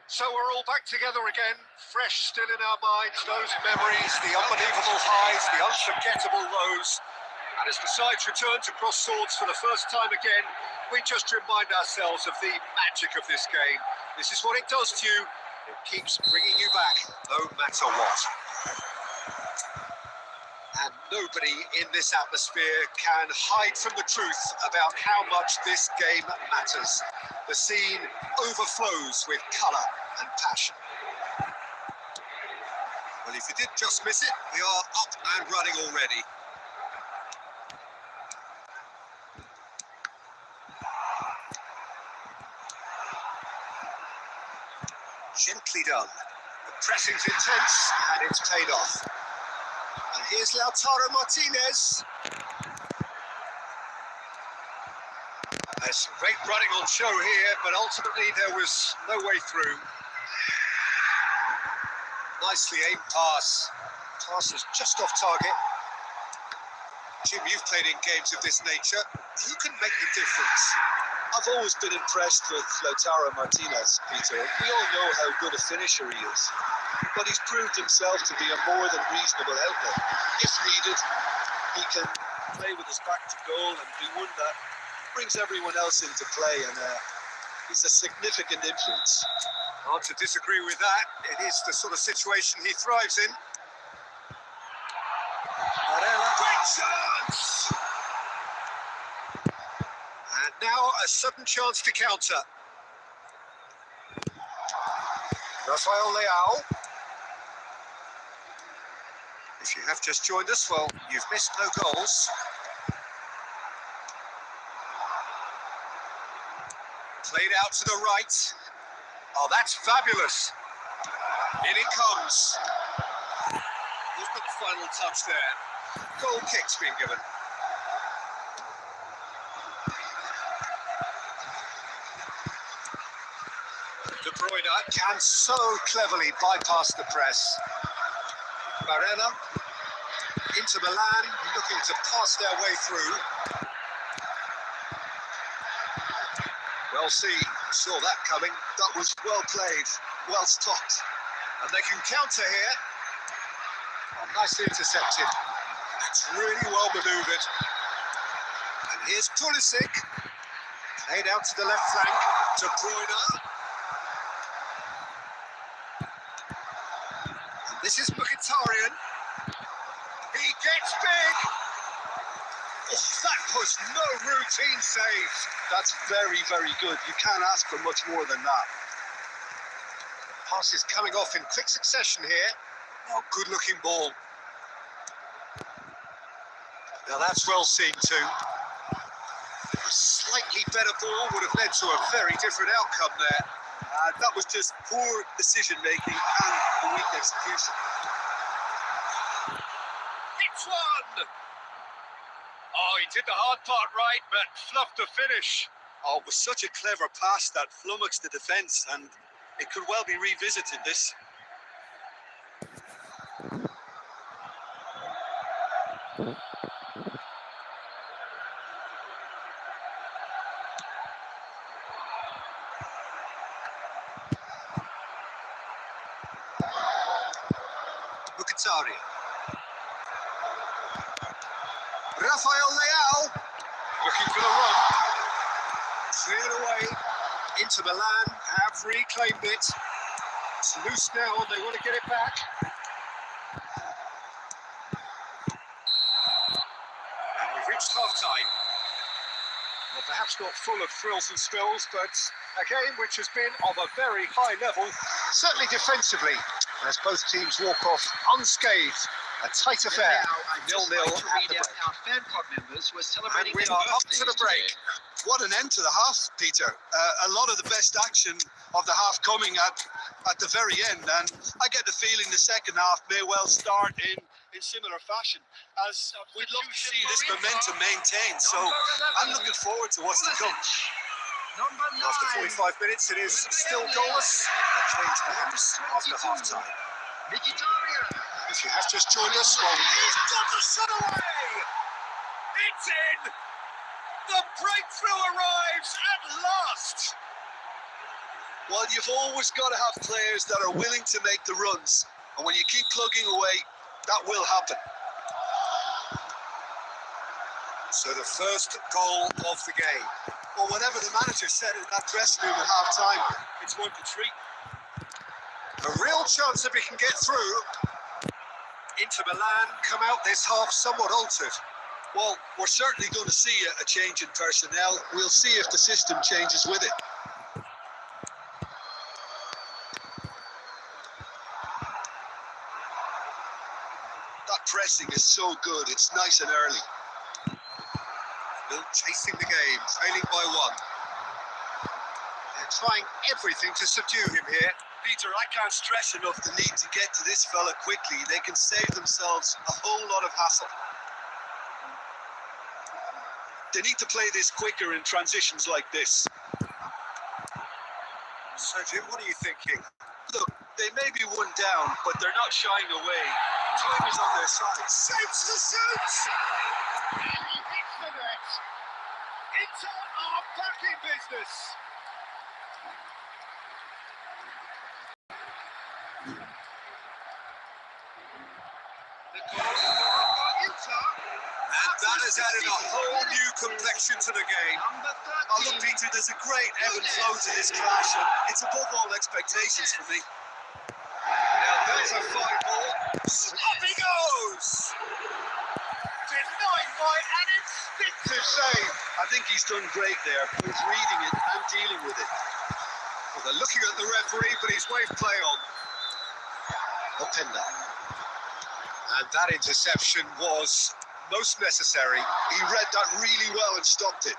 So we're all back together again, fresh still in our minds, those memories, the unbelievable highs, the unforgettable lows. And as the sides return to cross swords for the first time again, we just remind ourselves of the magic of this game. This is what it does to you. It keeps bringing you back, no matter what. And nobody in this atmosphere can hide from the truth about how much this game matters. The scene overflows with colour and passion. Well, if you did just miss it, we are up and running already. Gently done. The pressing's intense and it's paid off. And here's Lautaro Martinez. There's some great running on show here, but ultimately there was no way through. Nicely aimed pass. Pass was just off target. Jim, you've played in games of this nature. Who can make the difference? I've always been impressed with Lautaro Martinez, Peter. We all know how good a finisher he is, but he's proved himself to be a more than reasonable outlet. If needed, he can play with his back to goal and be one that brings everyone else into play, and he's a significant influence. Hard to disagree with that. It is the sort of situation he thrives in. Great chance! And now a sudden chance to counter. Rafael Leao. If you have just joined us, well, you've missed no goals. Played out to the right. Oh, that's fabulous. In it comes. Who's got the final touch there? Goal kick's been given. De Bruyne can so cleverly bypass the press. Barella into Milan, looking to pass their way through. Well seen, saw that coming. That was well played, well stopped. And they can counter here. Oh, nicely intercepted. That's really well manoeuvred. And here's Pulisic. Played out to the left flank. De Bruyne. And this is Mkhitaryan. He gets big. Oh, that was no routine save. That's very, very good. You can't ask for much more than that. Pass is coming off in quick succession here. Oh, good-looking ball. Now that's well seen too. A slightly better ball would have led to a very different outcome there. That was just poor decision-making and a weak execution. It's one! Oh, he did the hard part right, but fluffed the finish. Oh, it was such a clever pass that flummoxed the defence, and it could well be revisited, this. Mkhitaryan. Rafael Leao looking for the run. Cleared away into Milan, have reclaimed it. It's loose now and they want to get it back. And we've reached half-time. Well, perhaps not full of thrills and spills, but a game which has been of a very high level, certainly defensively, as both teams walk off unscathed. A tight affair, 0-0 at the break. Our fan club members were celebrating. And we are up to the break. What an end to the half, Peter. A lot of the best action of the half coming at the very end, and I get the feeling the second half may well start in similar fashion, as we'd love to see this momentum maintained. So I'm looking forward to what's to come. After 45 minutes, it is still goalless. A change perhaps after half-time. If you have just joined us, well, he's got the shot away! It's in! The breakthrough arrives at last! Well, you've always got to have players that are willing to make the runs. And when you keep plugging away, that will happen. So the first goal of the game. Well, whatever the manager said in that dressing room at half-time, it's 1-3. A real chance that we can get through. Inter Milan come out this half somewhat altered. Well, we're certainly going to see a change in personnel. We'll see if the system changes with it. That pressing is so good. It's nice and early. Still chasing the game, trailing by one. They're trying everything to subdue him here. Peter, I can't stress enough the need to get to this fella quickly. They can save themselves a whole lot of hassle. They need to play this quicker in transitions like this. So, Jim, what are you thinking? Look, they may be one down, but they're not shying away. Time is on their side. Shoots the shoots! And he hits the net. Inter are back in business. And that has added a whole new complexion to the game. Oh, look, Peter, there's a great ebb and flow to this clash. It's above all expectations for me. Now that's a fine ball. Up he goes! Denied by an instinctive save. I think he's done great there, both reading it and dealing with it. Well, they're looking at the referee, but he's waved play on. Openda. And that interception was most necessary. He read that really well and stopped it.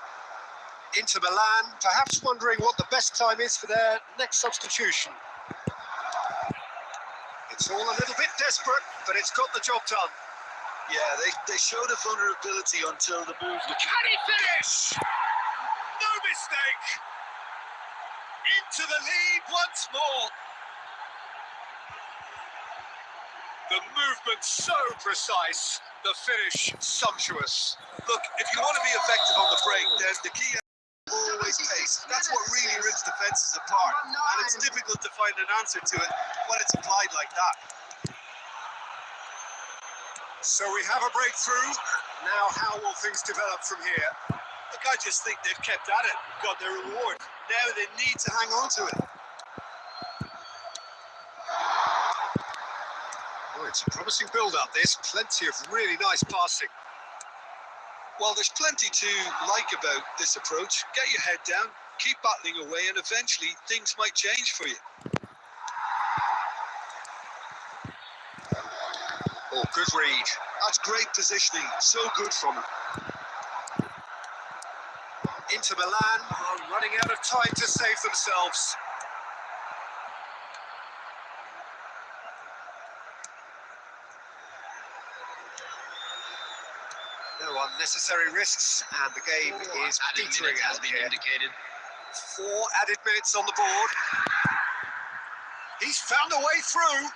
Inter Milan, perhaps wondering what the best time is for their next substitution. It's all a little bit desperate, but it's got the job done. Yeah, they showed a vulnerability until the move. Can he finish? No mistake. Into the lead once more. The movement so precise, the finish sumptuous. Look, if you want to be effective on the break, then the key is always pace. That's what really rips defenses apart. And it's difficult to find an answer to it when it's applied like that. So we have a breakthrough. Now how will things develop from here? Look, I just think they've kept at it, got their reward. Now they need to hang on to it. Oh, it's a promising build-up, this. Plenty of really nice passing. Well, there's plenty to like about this approach. Get your head down, keep battling away, and eventually things might change for you. Oh, good read. That's great positioning. So good from him. Inter Milan are running out of time to save themselves. No unnecessary risks, and the game is petering out here. indicated. 4 added minutes on the board. He's found a way through.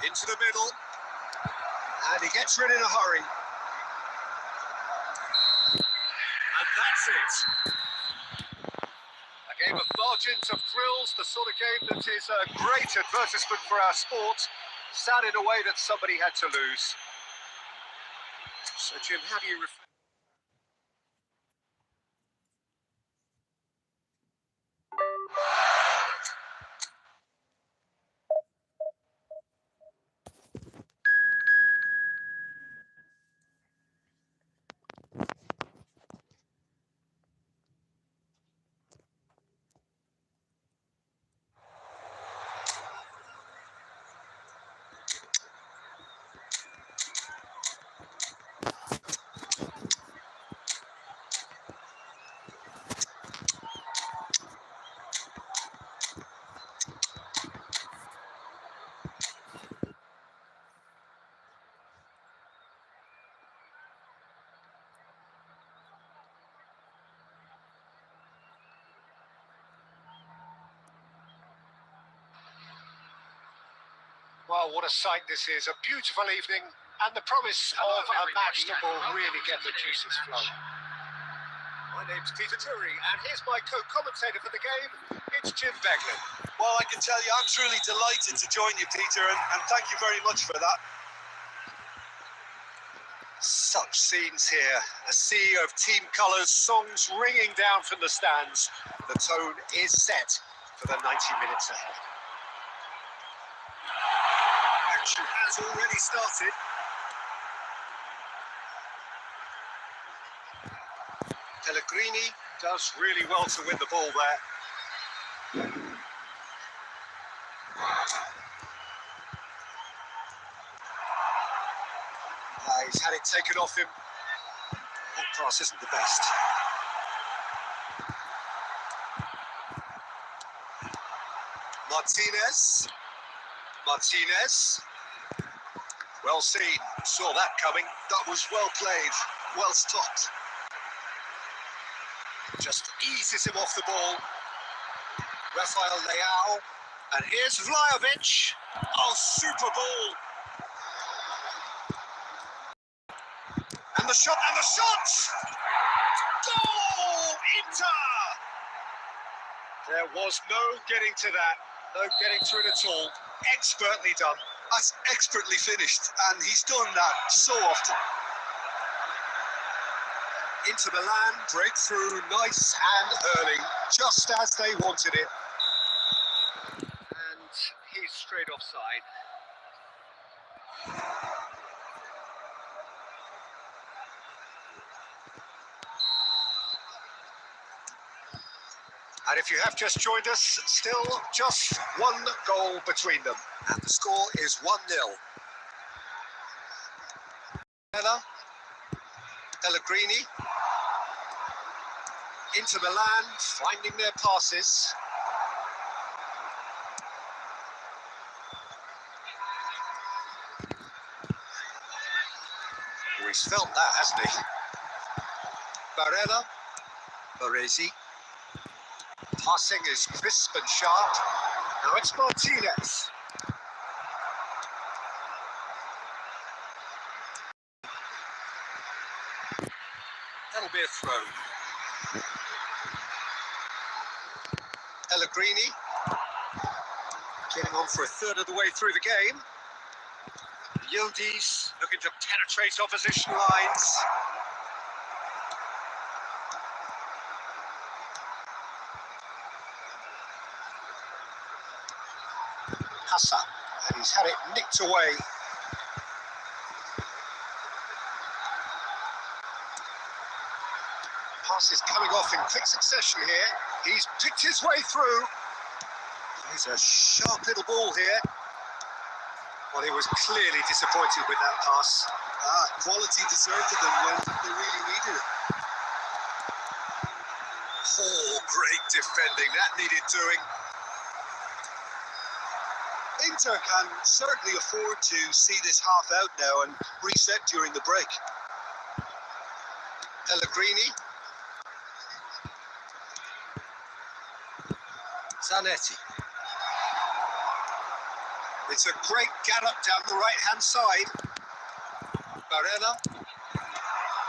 Into the middle. And he gets rid in a hurry. And that's it. A game of margins, of thrills, the sort of game that is a great advertisement for our sport. Sad in a way that somebody had to lose. So, Jim, how do you reflect? Well, what a sight this is. A beautiful evening and the promise of a match that will really get the juices flowing. I name's Peter Drury, and here's my co-commentator for the game. It's Jim Beglin. Well, I can tell you, I'm truly delighted to join you, Peter, and thank you very much for that. Such scenes here. A sea of team colours, songs ringing down from the stands. The tone is set for the 90 minutes ahead. Action has already started. Pellegrini does really well to win the ball there. He's had it taken off him. That pass isn't the best. Martinez. Well seen. Saw that coming. That was well played, well stopped. Just eases him off the ball. Rafael Leao. And here's Vlahovic. Oh, super ball. And the shot. Goal! Inter! There was no getting to that. No getting to it at all. Expertly done. That's expertly finished, and he's done that so often. Inter Milan, breakthrough, nice and early, just as they wanted it. And he's straight offside. And if you have just joined us, still just one goal between them. And the score is 1-0. Pellegrini. Inter Milan finding their passes. Oh, he's felt that, hasn't he? Baresi. Passing is crisp and sharp. Now it's Martinez. That'll be a throw. Pellegrini. Getting on for a third of the way through the game. Yildiz looking to penetrate opposition lines. And he's had it nicked away. Pass is coming off in quick succession here. He's picked his way through. He's a sharp little ball here. Well, he was clearly disappointed with that pass. Quality deserted them when they really needed it. Oh, great defending. That needed doing. Inter can certainly afford to see this half out now and reset during the break. Pellegrini. Zanetti. It's a great gallop down the right-hand side. Barella.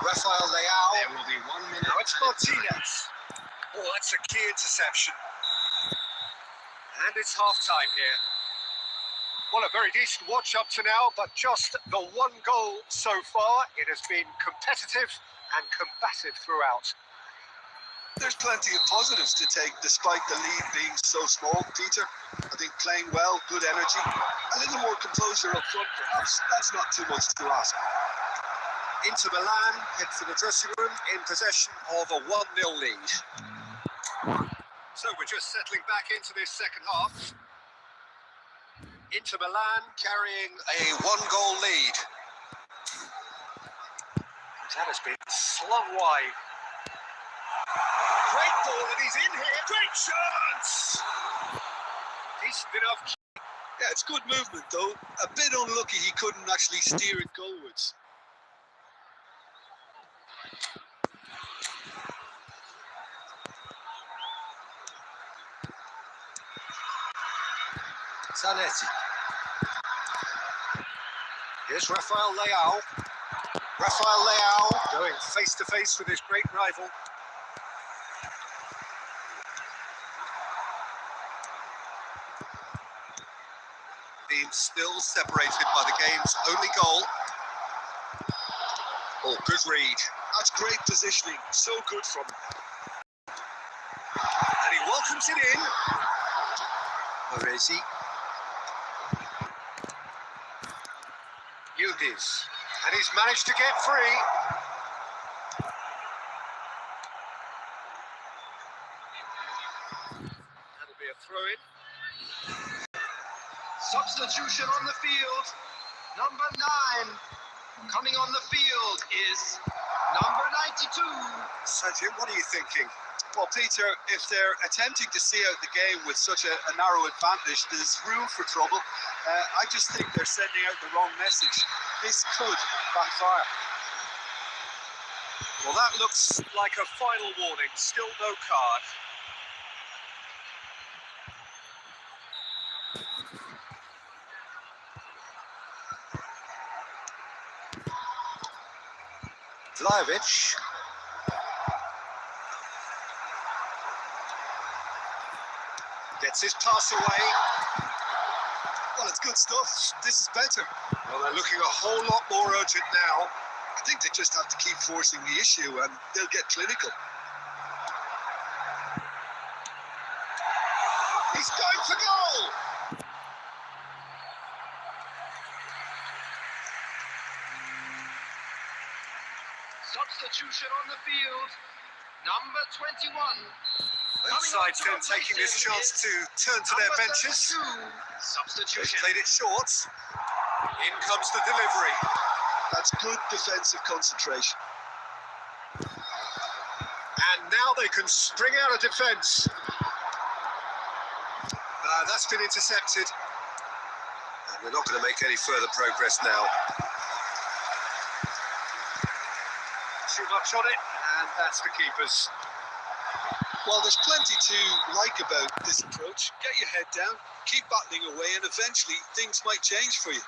Rafael Leao. There will be 1 minute. Now it's Martinez. Oh, that's a key interception. And it's half-time here. Well, a very decent watch up to now, but just the one goal so far. It has been competitive and combative throughout. There's plenty of positives to take despite the lead being so small, Peter. I think playing well, good energy, a little more composure up front perhaps. That's not too much to ask. Inter Milan head for the dressing room in possession of a 1-0 lead. So we're just settling back into this second half. Inter Milan carrying a 1-goal lead. That has been slung wide. Great ball, and he's in here. Great chance! Decent enough. Yeah, it's good movement though. A bit unlucky he couldn't actually steer it goalwards. Zanetti. Here's Rafael Leao. Rafael Leao going face to face with his great rival. teams still separated by the game's only goal. Oh, good read. That's great positioning. So good from him. And he welcomes it in. Orezi. Yildiz. And he's managed to get free. That'll be a throw-in. Substitution on the field. Number 9 coming on the field is number 92. Sajid, what are you thinking? Well, Peter, if they're attempting to see out the game with such a narrow advantage, there's room for trouble. I just think they're sending out the wrong message. This could backfire. Well, that looks like a final warning. Still no card. Vlahovic. Gets his pass away. Well, it's good stuff. This is better. Well, they're looking a whole lot more urgent now. I think they just have to keep forcing the issue and they'll get clinical. He's going for goal! Substitution on the field. Number 21. Both sides then taking this chance to turn to their benches. They've Substitution. played it short. In comes the delivery. That's good defensive concentration. And now they can spring out of defence. That's been intercepted. And they're not going to make any further progress now. Too much on it, and that's the keepers. Well, there's plenty to like about this approach. Get your head down, keep battling away, and eventually things might change for you.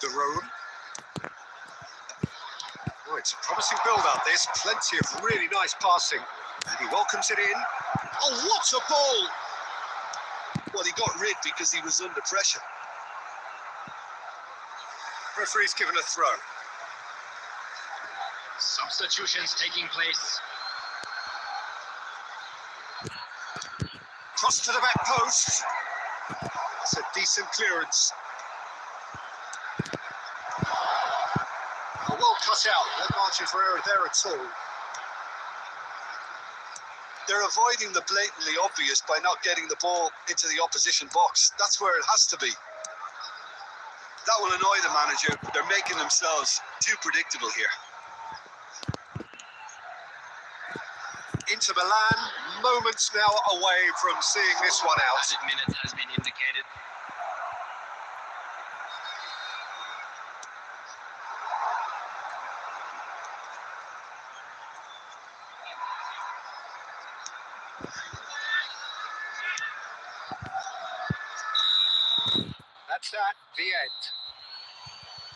The road. Oh, it's a promising build-up, this. Plenty of really nice passing. And he welcomes it in. Oh, what a ball! Well, he got rid because he was under pressure. Referee's given a throw. Substitutions taking place. Cross to the back post. That's a decent clearance. Well cut out. No margin for error there at all. They're avoiding the blatantly obvious by not getting the ball into the opposition box. That's where it has to be. That will annoy the manager. They're making themselves too predictable here. Inter Milan, moments now away from seeing this one out. Added minute has been indicated. That's that, the end.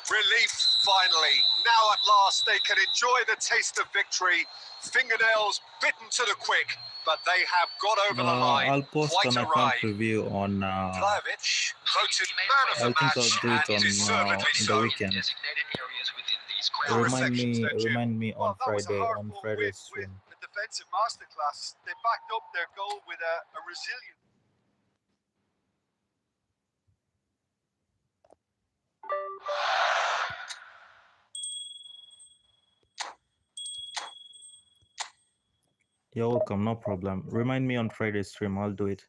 Relief, finally. Now at last they can enjoy the taste of victory. Fingernails bitten to the quick, but they have got over the line. I'll post Quite an a account ride. review on. Vlahovic, voted man of I the think I'll match, do it and on deservedly the so. weekend. Designated areas within these Your grounds. reflections, don't you? Remind me on Well, that was a Friday hard on fought Friday win stream. with a defensive masterclass. They backed up their goal with a resilient. You're welcome, no problem. Remind me on Friday stream. I'll do it.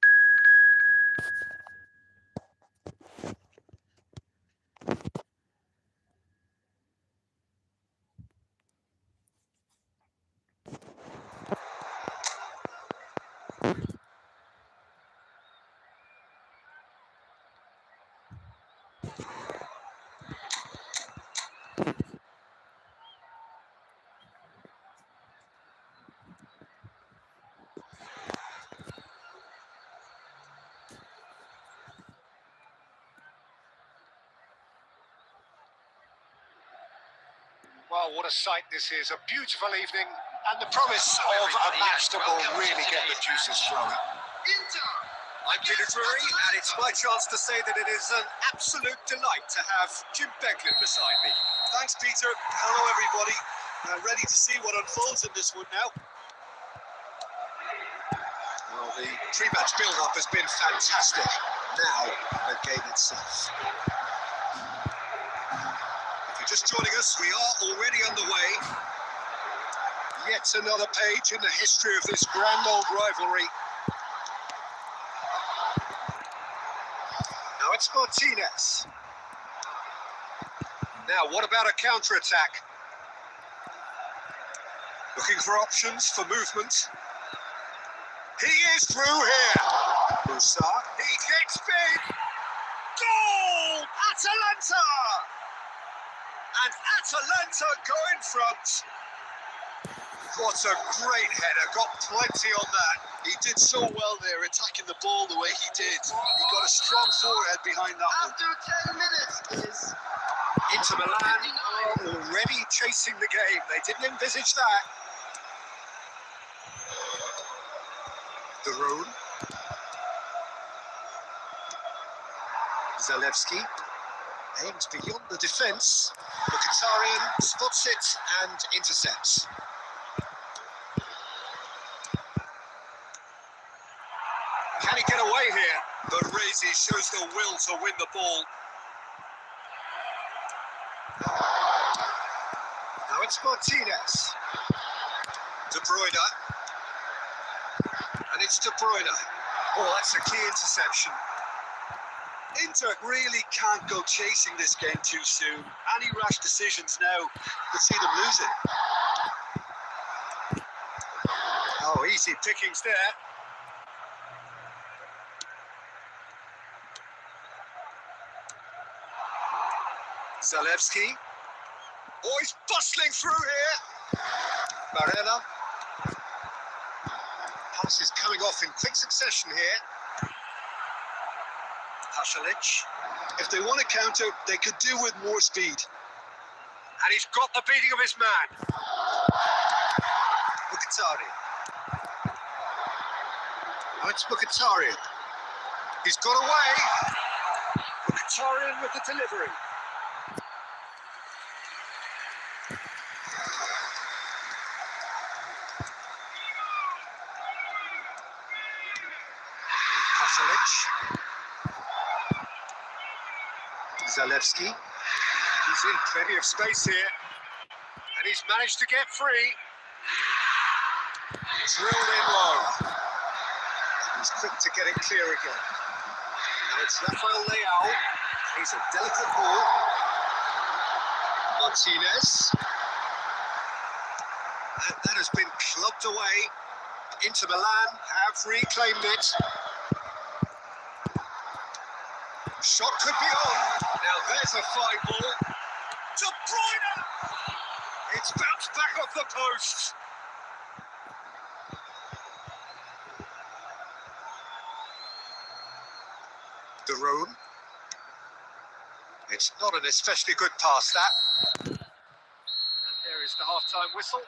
Well, what a sight this is. A beautiful evening and the promise of a match that will really get the juices flowing. Inter. I'm Peter Drury, and it's my chance to say that it is an absolute delight to have Jim Beglin beside me. Thanks, Peter. Hello, everybody. Ready to see what unfolds in this one now. Well, the pre-match build-up has been fantastic. Now, the game itself. If you're just joining us, we are already underway. Yet another page in the history of this grand old rivalry. Now it's Martinez. Now, what about a counter-attack? Looking for options for movement. He is through here. Musa, he gets big. Goal! Atalanta! And Atalanta go in front. What a great header, got plenty on that. He did so well there, attacking the ball the way he did. He got a strong forehead behind that one. After 10 minutes is Inter Milan are already chasing the game. They didn't envisage that. The Rhone. Zalewski aims beyond the defence. Mkhitaryan spots it and intercepts. Can he get away here? But Razy shows the will to win the ball. Now it's Martinez. De Bruyne. And it's De Bruyne. Oh, that's a key interception. Inter really can't go chasing this game too soon. Any rash decisions now could see them lose it. Oh, easy pickings there. Zalewski. Oh, he's bustling through here. Barella. Pass is coming off in quick succession here. Pasalic. If they want to counter, they could do with more speed. And he's got the beating of his man. Mkhitaryan. Oh, it's Mkhitaryan. He's got away. Mkhitaryan with the delivery. Pasalic. Zalewski. He's in plenty of space here. And he's managed to get free. Drilled in low. He's quick to get it clear again. Now it's Rafael Leao. He's a delicate ball. Martinez. And that has been clubbed away. Inter Milan have reclaimed it. Shot could be on. Now there's a fine ball. De Bruyne! It's bounced back off the post. De Rhone. It's not an especially good pass, that. And there is the half-time whistle.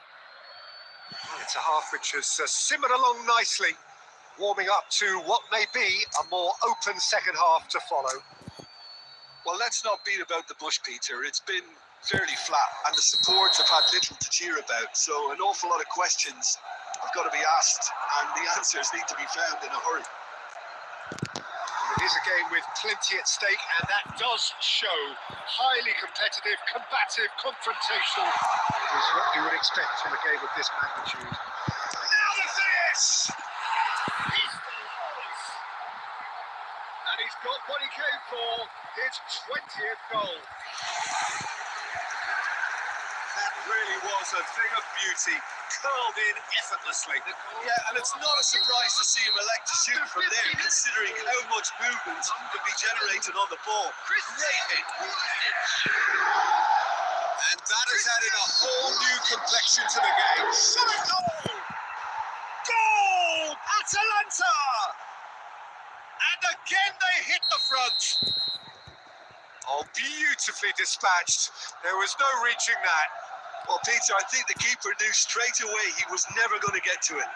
Well, it's a half which has simmered along nicely, warming up to what may be a more open second half to follow. Well, let's not beat about the bush, Peter. It's been fairly flat, and the supports have had little to cheer about. So an awful lot of questions have got to be asked, and the answers need to be found in a hurry. It is a game with plenty at stake, and that does show highly competitive, combative, confrontational. It is what you would expect from a game of this magnitude. Now the finish! He scores! And he's got what he came for, his 20th goal. That really was a thing of beauty, curled in effortlessly. Yeah, and it's not a surprise to see him elect to shoot from there, considering how much movement can be generated on the ball. Great hit. And that has added a whole new complexion to the game. Shot a goal! Goal! Atalanta! And again they hit the front. Oh, beautifully dispatched. There was no reaching that. Well, Peter, I think the keeper knew straight away he was never going to get to it.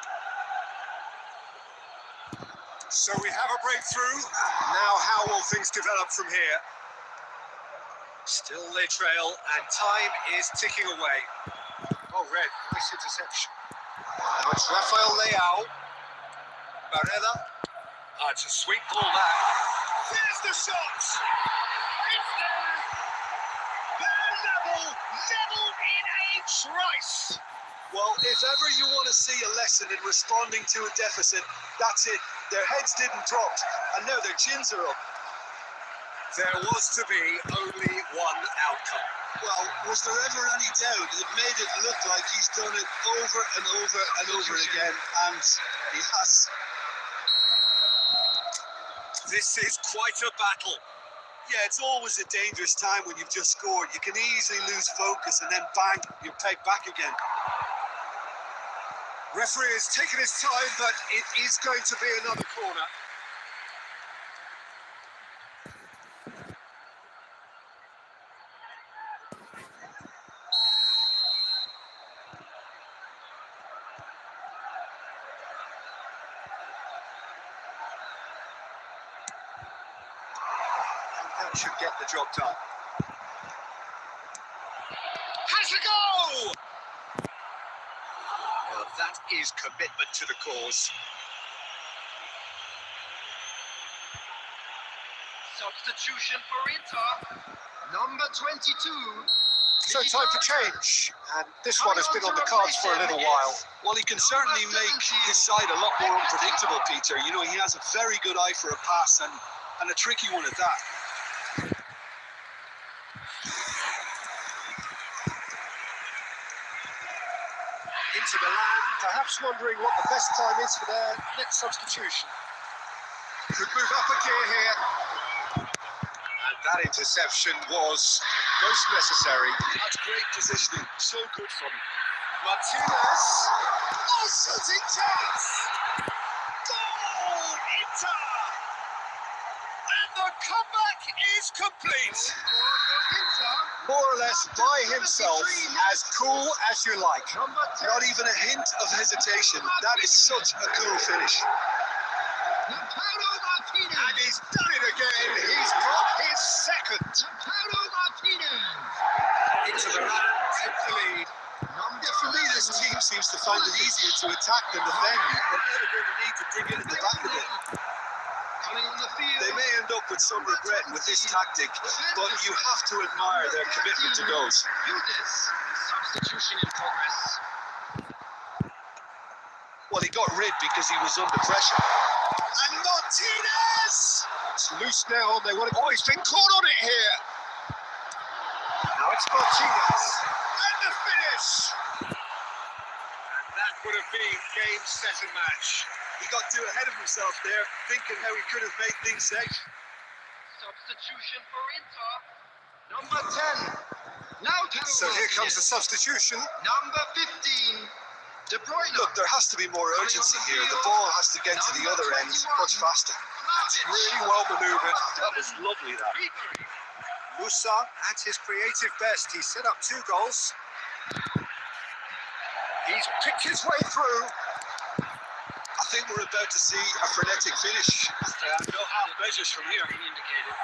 So we have a breakthrough. Now how will things develop from here? Still they trail and time is ticking away. Oh, red, nice interception. Now it's Rafael Leao. Barella. It's a sweet ball back. There's the shot! It's there! They're level in a trice! Well, if ever you want to see a lesson in responding to a deficit, that's it. Their heads didn't drop, and now their chins are up. There was to be only one outcome. Well, was there ever any doubt? It made it look like he's done it over and over and over again, and he has. This is quite a battle. Yeah, it's always a dangerous time when you've just scored. You can easily lose focus, and then bang, you're pegged back again. Referee has taken his time, but it is going to be another corner. That should get the job done. Has a go! Well, that is commitment to the cause. Substitution for Inter. Number 22. So time for change, and this one has been on the cards for a little while. Well, he can certainly make his side a lot more unpredictable, Peter. You know, he has a very good eye for a pass, and a tricky one at that. Into Milan, perhaps wondering what the best time is for their next substitution. Could move up a gear here. And that interception was most necessary. That's great positioning. So good from him. Martinez. Oh, shooting chance! Goal! Inter! And the comeback is complete. More or less by himself, as cool as you like. Not even a hint of hesitation. That is such a cool finish. And he's done it again. He's got his second. Into the run, take the lead. For me, this team seems to find it easier to attack than defend, but never going to need to dig into the back of it. They may end up with some regret with this tactic, but you have to admire their commitment to goals. Substitution in progress. Well, he got rid because he was under pressure. And Martinez! It's loose now. They want it. Oh, he's been caught on it here. Now it's Martinez. And the finish! And that would have been game, set and match. He got too ahead of himself there, thinking how he could have made things safe. Substitution for Inter. Number 10. Now So here comes the substitution. Number 15. De Bruyne. Look, there has to be more urgency here. The ball has to get to the other end much faster. That's really well manoeuvred. That was lovely, that. Musa at his creative best. He set up 2 goals. He's picked his way through. I think we're about to see a frenetic finish. No half measures from here. Indicated.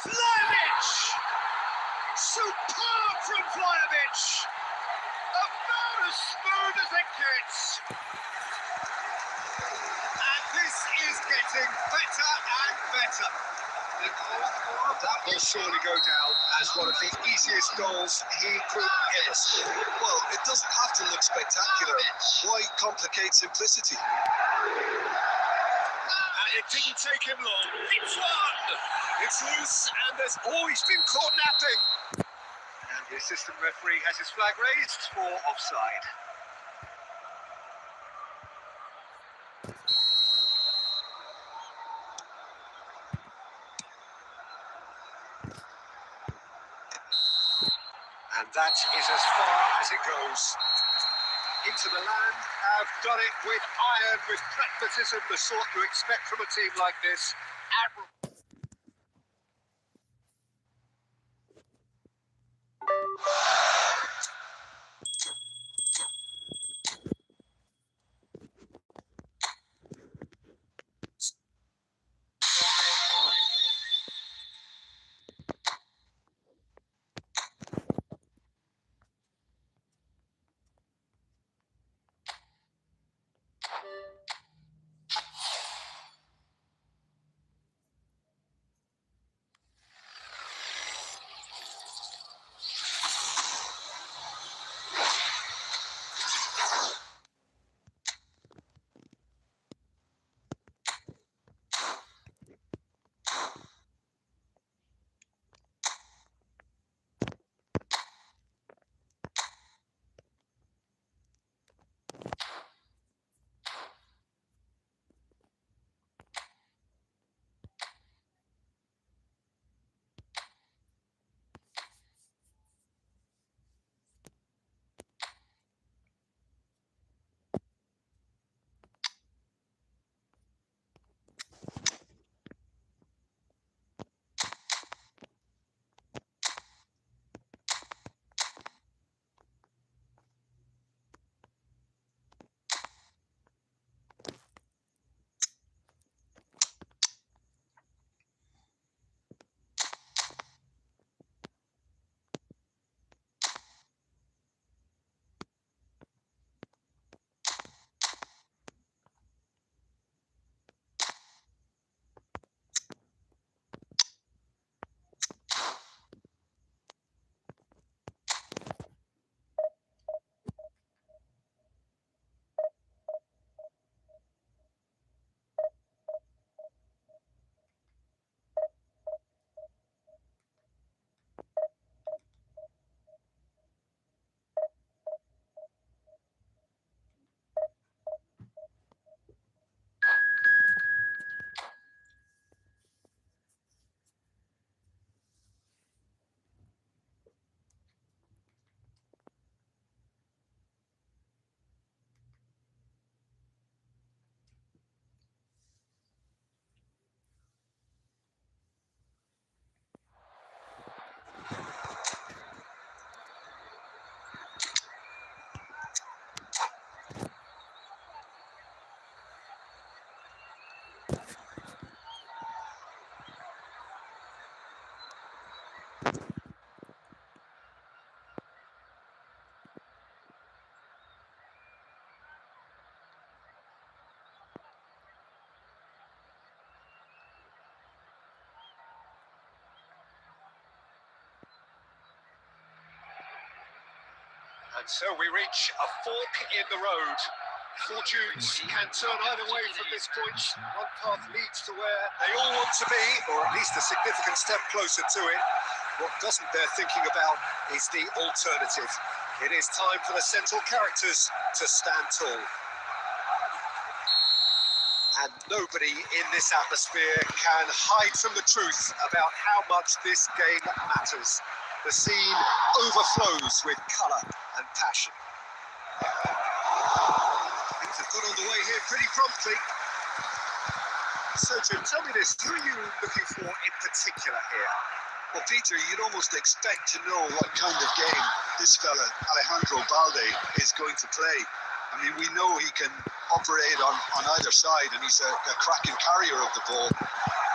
Vlahovic! Superb from Vlahovic! About as smooth as it gets. And this is getting better and better. That will surely go down as one of the easiest goals he could ever score. Well, it doesn't have to look spectacular. Why complicate simplicity? And it didn't take him long. It's won! It's loose, and there's always been caught napping. And the assistant referee has his flag raised for offside. And that is as far as it goes. Into the land, have done it with iron, with pragmatism, the sort you expect from a team like this. And so we reach a fork in the road. Fortunes can turn either way from this point. One path leads to where they all want to be, or at least a significant step closer to it. What doesn't bear thinking about is the alternative. It is time for the central characters to stand tall. And nobody in this atmosphere can hide from the truth about how much this game matters. The scene overflows with colour and passion. Things have got underway here pretty promptly. So, Jim, tell me this, who are you looking for in particular here? Well, Peter, you'd almost expect to know what kind of game this fella, Alejandro Balde, is going to play. I mean, we know he can operate on either side, and he's a cracking carrier of the ball.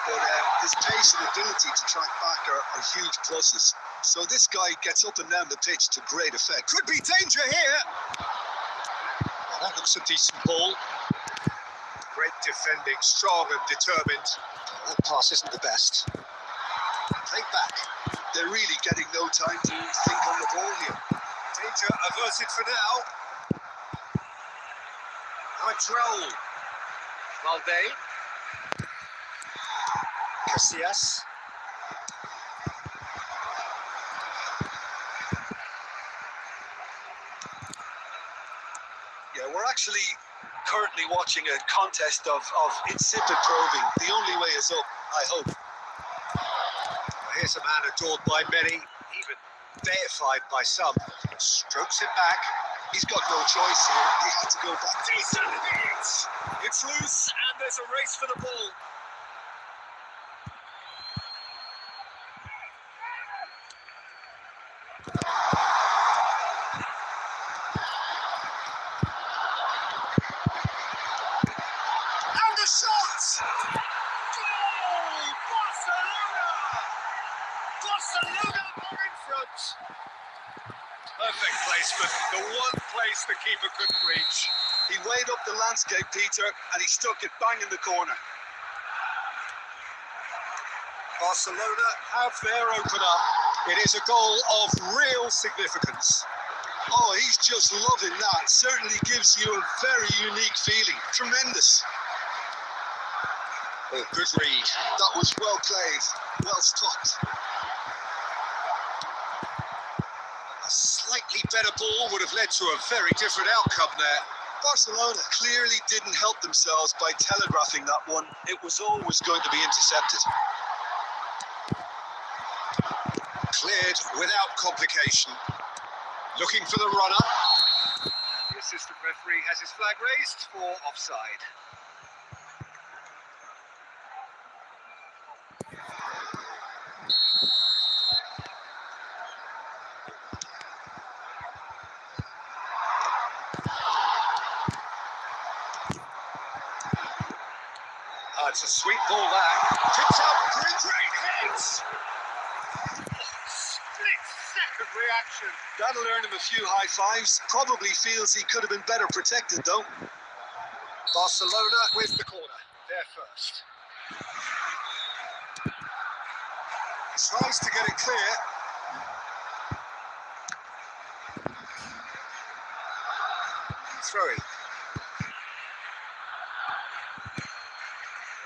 But his pace and ability to track back are huge pluses. So this guy gets up and down the pitch to great effect. Could be danger here. Well, that looks a decent ball. Great defending, strong and determined. That pass isn't the best. Played back. They're really getting no time to think on the ball here. Danger averted for now. Control. Valde. Casillas. Yeah, we're actually currently watching a contest of insipid probing. The only way is up, I hope. Here's a man adored by many, even deified by some. Strokes it back. He's got no choice here. He had to go back. Decent hit! It's loose, and there's a race for the ball. And the shot! Goal! Barcelona! Barcelona are in front. Perfect placement, the one place the keeper couldn't reach. He weighed up the landscape, Peter, and he stuck it bang in the corner. Barcelona have their opener. It is a goal of real significance. Oh, he's just loving that. Certainly gives you a very unique feeling. Tremendous. Oh, good read. That was well played, well stopped. A slightly better ball would have led to a very different outcome there. Barcelona clearly didn't help themselves by telegraphing that one. It was always going to be intercepted. Cleared without complication. Looking for the runner. And the assistant referee has his flag raised for offside. It's a sweet ball there. Tips out, great hit! Split-second reaction. That'll earn him a few high fives. Probably feels he could have been better protected, though. Barcelona with the corner. They're first. Tries to get it clear. Throwing.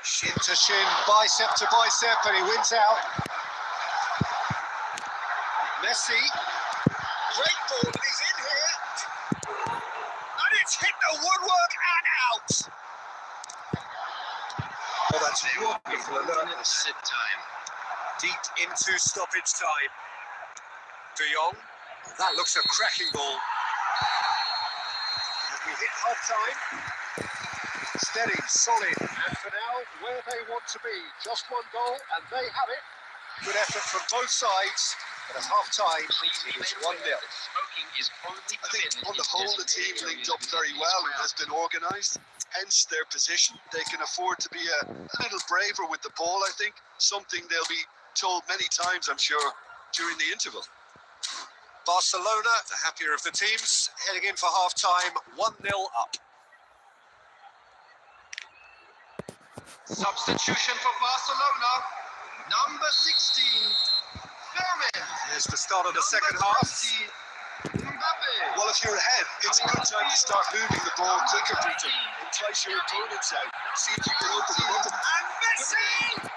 Shin to shin, bicep to bicep, and he wins out. Messi. Great ball, and he's in here. And it's hit the woodwork and out. Oh, that's wonderful alertness. Deep into stoppage time. De Jong. That looks a cracking ball. As we hit half time. Steady, solid, and for now, where they want to be. Just one goal, and they have it. Good effort from both sides, but at half-time, it was 1-0. I think on the whole, the team linked up very well and has been organised. Hence their position. They can afford to be a little braver with the ball, I think. Something they'll be told many times, I'm sure. during the interval. Barcelona, the happier of the teams, heading in for half-time, 1-0 up. Substitution for Barcelona. Number 16, Fermin. Here's the start of the second half. Mbappe. Well, if you're ahead, it's a good time to start moving the ball quicker, Peter. Entice your opponents out. See if you can open them up. And Messi!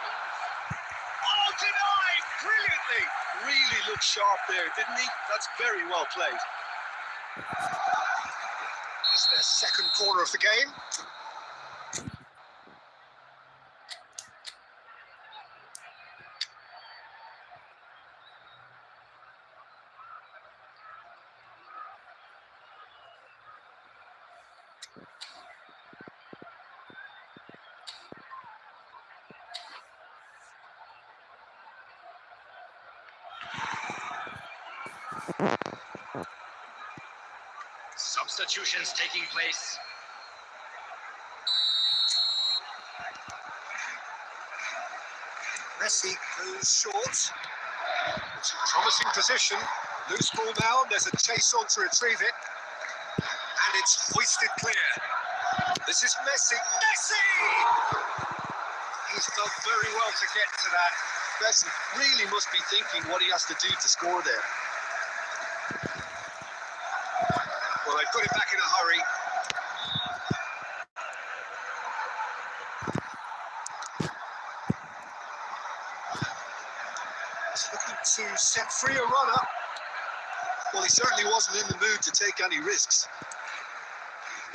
Oh, denied brilliantly! Really looked sharp there, didn't he? That's very well played. It's their second corner of the game. Substitutions taking place. Messi goes short. It's a promising position. Loose ball now, and there's a chase on to retrieve it. And it's hoisted clear. This is Messi. Messi! He's done very well to get to that. Messi really must be thinking what he has to do to score there. Well, they put it back in a hurry. He's looking to set free a runner. Well, he certainly wasn't in the mood to take any risks.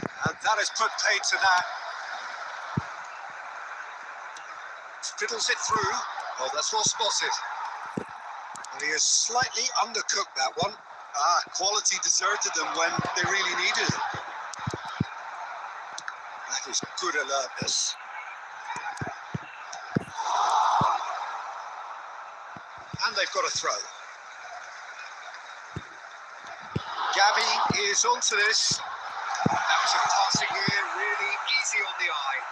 And that has put paid to that. Fiddles it through. Oh, that's well spotted. And he has slightly undercooked that one. Quality deserted them when they really needed it. That is good alertness. And they've got a throw. Gavi is onto this. That was a passing here, really easy on the eye.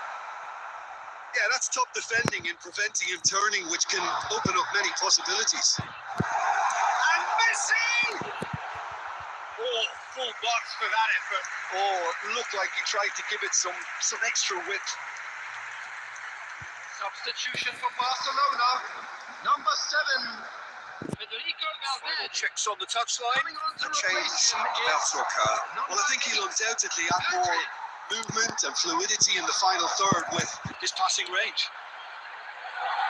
Yeah, that's top defending and preventing him turning, which can open up many possibilities. And Messi! Oh, full box for that effort. Oh, it looked like he tried to give it some extra width. Substitution for Barcelona. Number 7, Federico Final Valverde. checks on the touchline. Coming on to A change replace him about is to occur. Well, I think he'll undoubtedly add more movement and fluidity in the final third with his passing range.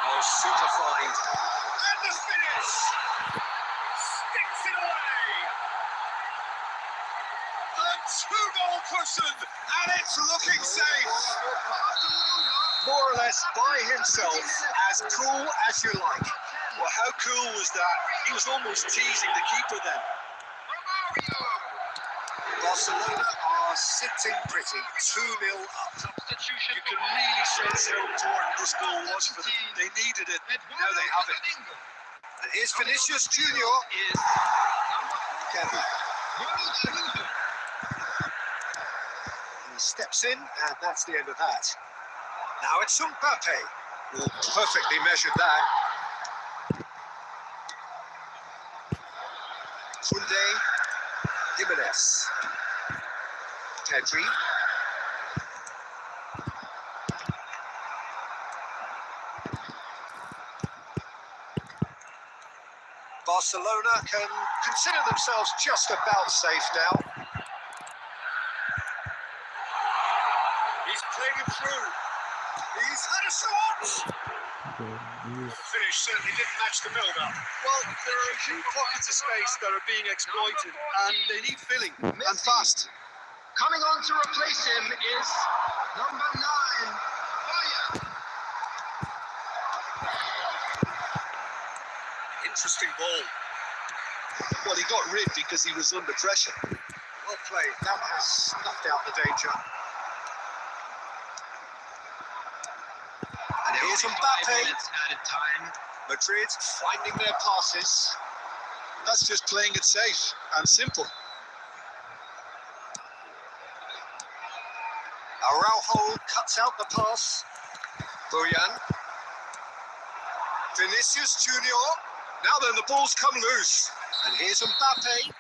Oh, super fine. And the finish! Sticks it away! The 2-goal cushion, and it's looking safe. More or less by himself, as cool as you like. Well, how cool was that? He was almost teasing the keeper then. Barcelona are sitting pretty, 2-0 up. Substitution You can really sense how important this goal was for them. They needed it. Now they have it. And here's Vinicius Junior. Is Gavi. number He steps in, and that's the end of that. Now it's Mbappe. Oh, perfectly measured that. Koundé, Jimenez, Pedri, Barcelona can consider themselves just about safe now. He's played him through. He's had a shot. The finish certainly didn't match the build-up. Well, there are a few pockets of space that are being exploited, and they need filling, and fast. Coming on to replace him is number 9, Bayern. Interesting ball. Well, he got rid because he was under pressure. Well played. That has snuffed out the danger. And here's Mbappe. Added time. Madrid finding their passes. That's just playing it safe and simple. Araujo cuts out the pass. Boyan. Vinicius Junior. Now then, the ball's come loose. And here's Mbappe. And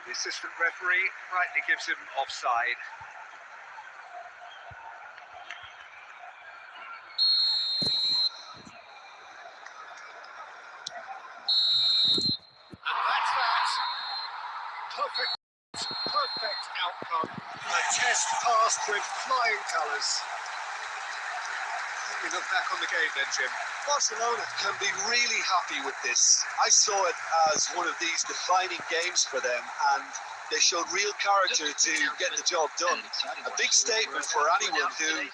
the assistant referee rightly gives him offside. And that's that. Perfect outcome. A test passed with flying colours. We look back on the game then, Jim. Barcelona can be really happy with this. I saw it as one of these defining games for them, and they showed real character to get the job done. A big statement for anyone who...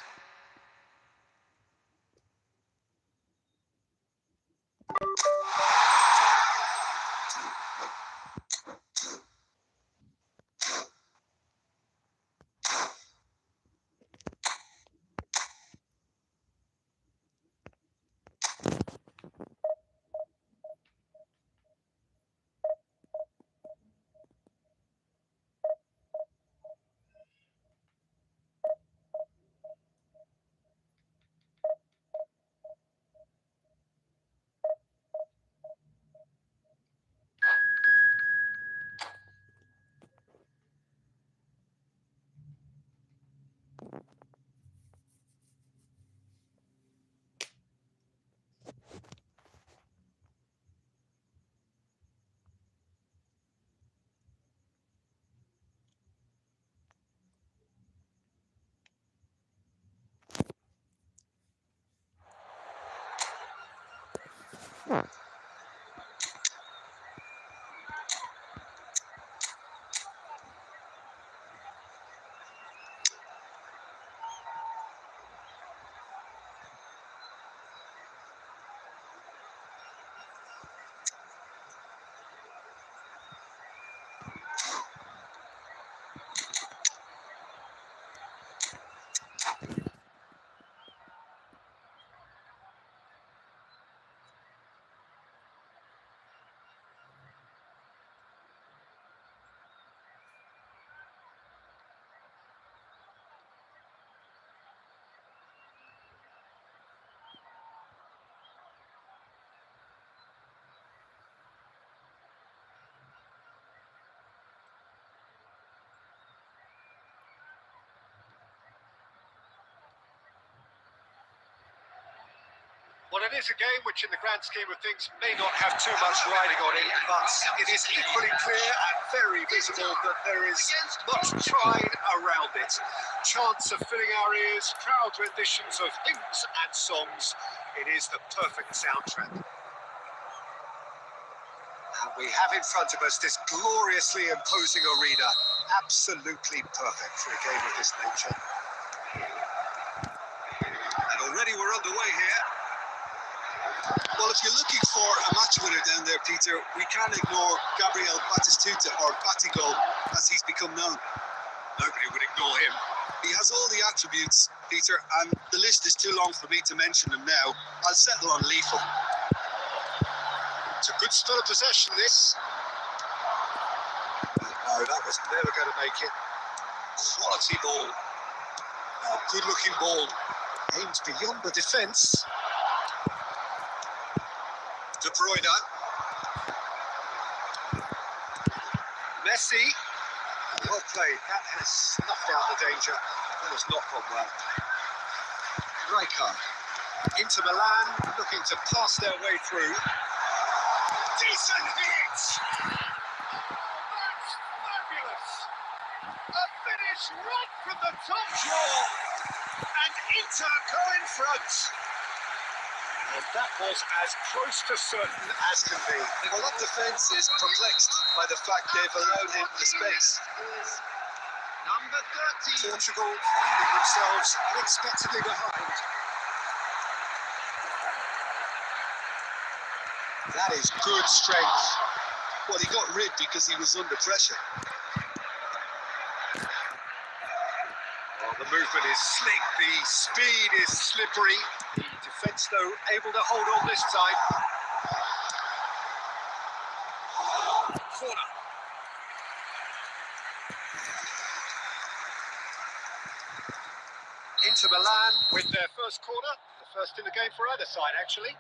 Well, it is a game which, in the grand scheme of things, may not have too much riding on it, but it is equally clear and very visible that there is much pride around it. Chants of filling our ears, proud renditions of hymns and songs. It is the perfect soundtrack. And we have in front of us this gloriously imposing arena. Absolutely perfect for a game of this nature. And already we're underway here. Well, if you're looking for a match winner down there, Peter, we can't ignore Gabriel Batistuta, or Batigo, as he's become known. Nobody would ignore him. He has all the attributes, Peter, and the list is too long for me to mention them now. I'll settle on lethal. It's a good spell of possession, this. No, that was never going to make it. Quality ball. A good-looking ball. Aims beyond the defence. De Bruyne. Messi. Well played. That has snuffed out the danger. That has not gone well. Rijkaard. Inter Milan looking to pass their way through. Decent hit! That's fabulous! A finish right from the top draw. And Inter go in front. And that was as close to certain as can be. Well, that defence is perplexed by the fact they've allowed him the space. Number 13. Portugal finding themselves unexpectedly behind. That is good strength. Well, he got rid because he was under pressure. Well, the movement is slick, the speed is slippery. The defence, though, able to hold on this time. Corner. Inter Milan with their first corner. The first in the game for either side, actually.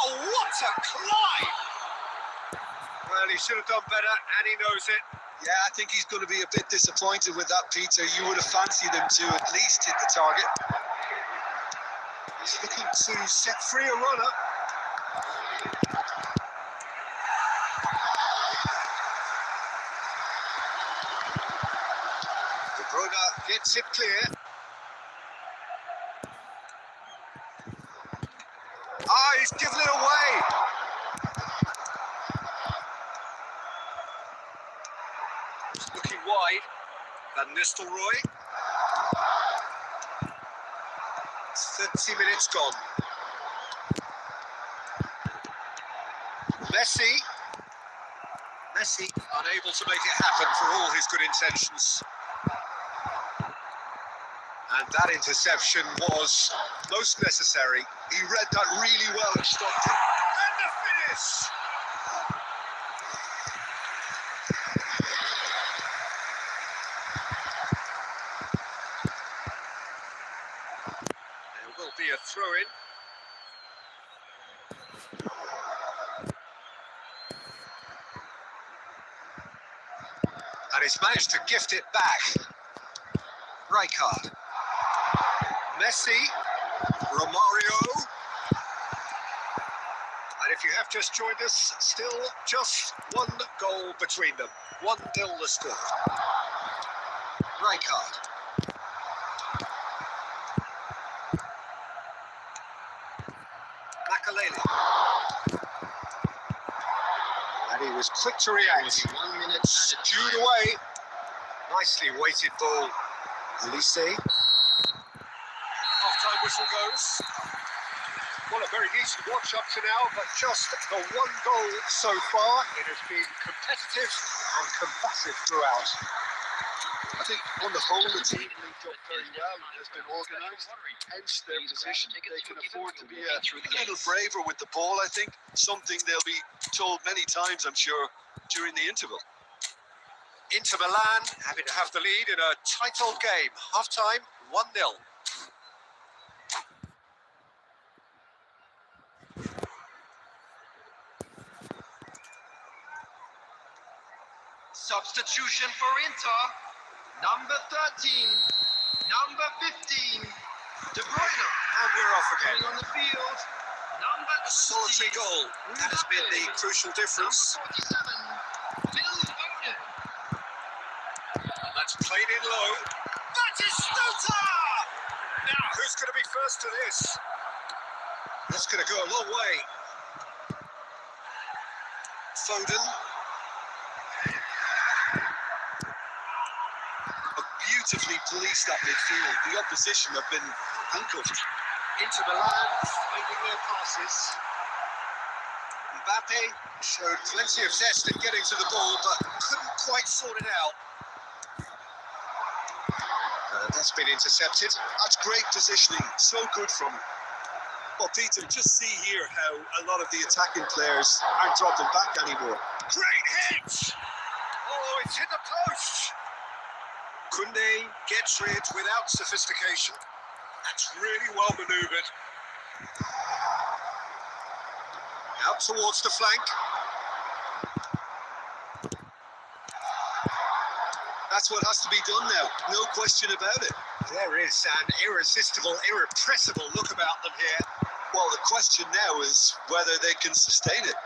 Oh, what a climb! Well, he should have done better, and he knows it. Yeah, I think he's going to be a bit disappointed with that, Peter. You would have fancied him to at least hit the target. He's looking to set free a runner. De Bruyne gets it clear. Ah, he's given it away. He's looking wide. Van Nistelrooy. 30 minutes gone. Messi unable to make it happen for all his good intentions. And that interception was most necessary. He read that really well and stopped it. And the finish! There will be a throw-in. And he's managed to gift it back. Rijkaard. Messi. Romario. And if you have just joined us, still just one goal between them. 1-0 the score. Rijkaard. Makalele. And he was quick to react. 1 minute skewed away. Nicely weighted ball. Elise. Half-time whistle goes. Well, a very decent watch up to now, but just the one goal so far. It has been competitive and combative throughout. I think on the whole, the team linked up very well and has been organised, hence their position. They can afford to be a little braver with the ball, I think. Something they'll be told many times, I'm sure, during the interval. Inter Milan having to have the lead in a tight old game. Half-time, 1-0. Substitution for Inter. Number 13. Number 15. De Bruyne. And we're off again. Coming on the field. Number A solitary 20. goal. That has been the crucial difference. Number 47. Phil Foden. And that's played in low. That is Stota! Now, who's going to be first to this? That's going to go a long way. Foden. Beautifully policed that midfield. The opposition have been handcuffed. Inter Milan finding their passes. Mbappe showed plenty of zest in getting to the ball, but couldn't quite sort it out. That's been intercepted. That's great positioning. So good from him. Well, Peter, just see here how a lot of the attacking players aren't dropping back anymore. Great hit! Oh, it's hit the post! Koundé gets rid without sophistication. That's really well manoeuvred. Out towards the flank. That's what has to be done now. No question about it. There is an irresistible, irrepressible look about them here. Well, the question now is whether they can sustain it.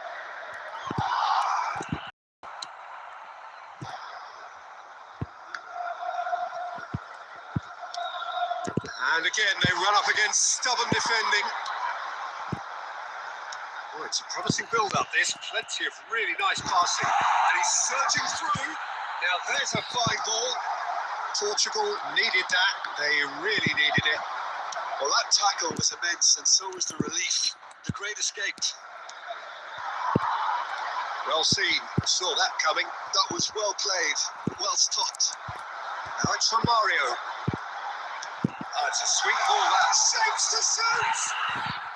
And again, they run up against stubborn defending. Oh, it's a promising build-up, this. Plenty of really nice passing. And he's surging through. Now, there's a fine ball. Portugal needed that. They really needed it. Well, that tackle was immense, and so was the relief. The great escaped. Well seen. Saw that coming. That was well played, well stopped. Now it's from Mario. It's a sweet ball that saves the suits.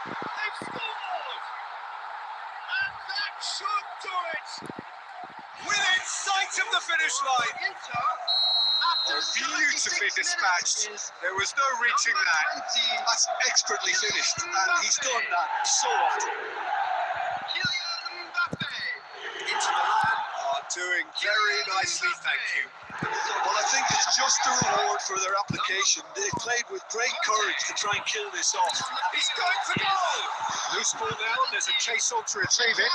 They've scored! And that should do it! Within sight of the finish line. Inter, after Beautifully 76 dispatched. minutes, There was no reaching that. That's expertly finished, and he's done that so often. Doing very nicely, thank you. Well, I think it's just a reward for their application. They played with great courage to try and kill this off. He's going for goal! Loose ball now, and there's a chase on to retrieve it.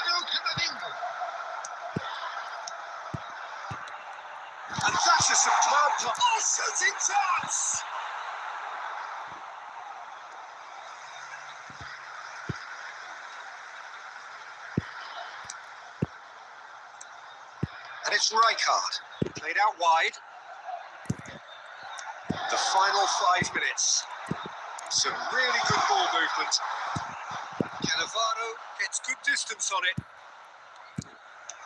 And that's a superb pass. Oh, shooting chance! And it's Rijkaard, played out wide. The final 5 minutes. Some really good ball movement. Cannavaro gets good distance on it.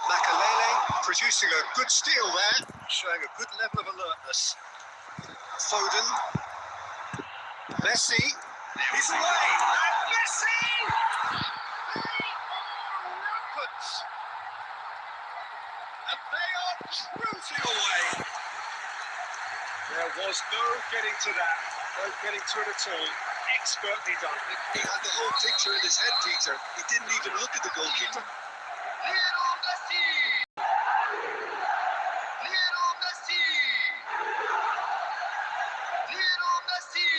Makalele producing a good steal there, showing a good level of alertness. Foden. Messi. He's away! And Messi! Rampant! And they are cruising away. There was no getting to that, no getting to it at all. Expertly done. He had the whole picture in his head, Peter. He didn't even look at the goalkeeper. Lionel Messi! Lionel Messi! Lionel Messi!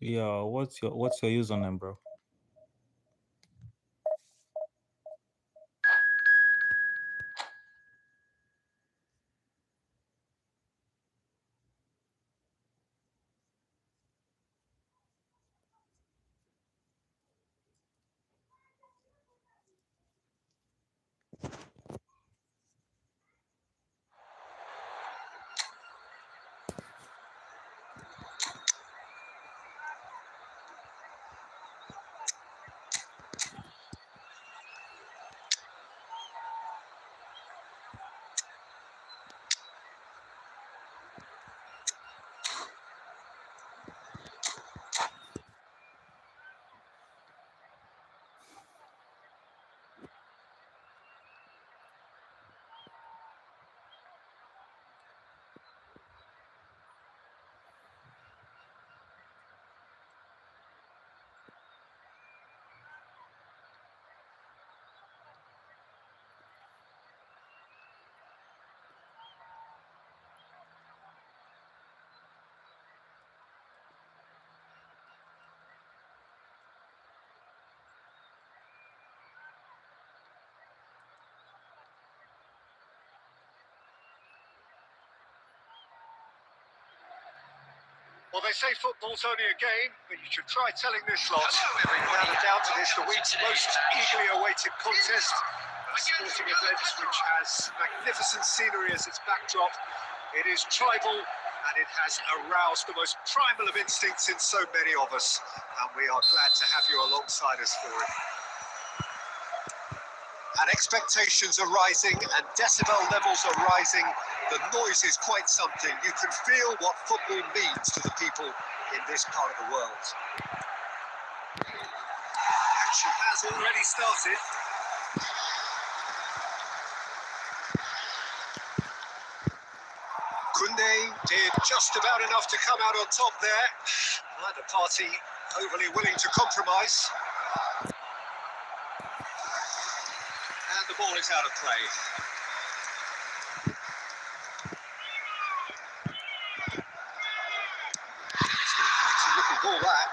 Yeah, what's your username, bro? Well, they say football's only a game, but you should try telling this lot. Without a doubt, it is the week's most eagerly awaited contest. A sporting event which has magnificent scenery as its backdrop. It is tribal, and it has aroused the most primal of instincts in so many of us. And we are glad to have you alongside us for it. And expectations are rising, and decibel levels are rising. The noise is quite something. You can feel what football means to the people in this part of the world. Action has already started. Koundé did just about enough to come out on top there. Neither party overly willing to compromise. And the ball is out of play. Looking ball that.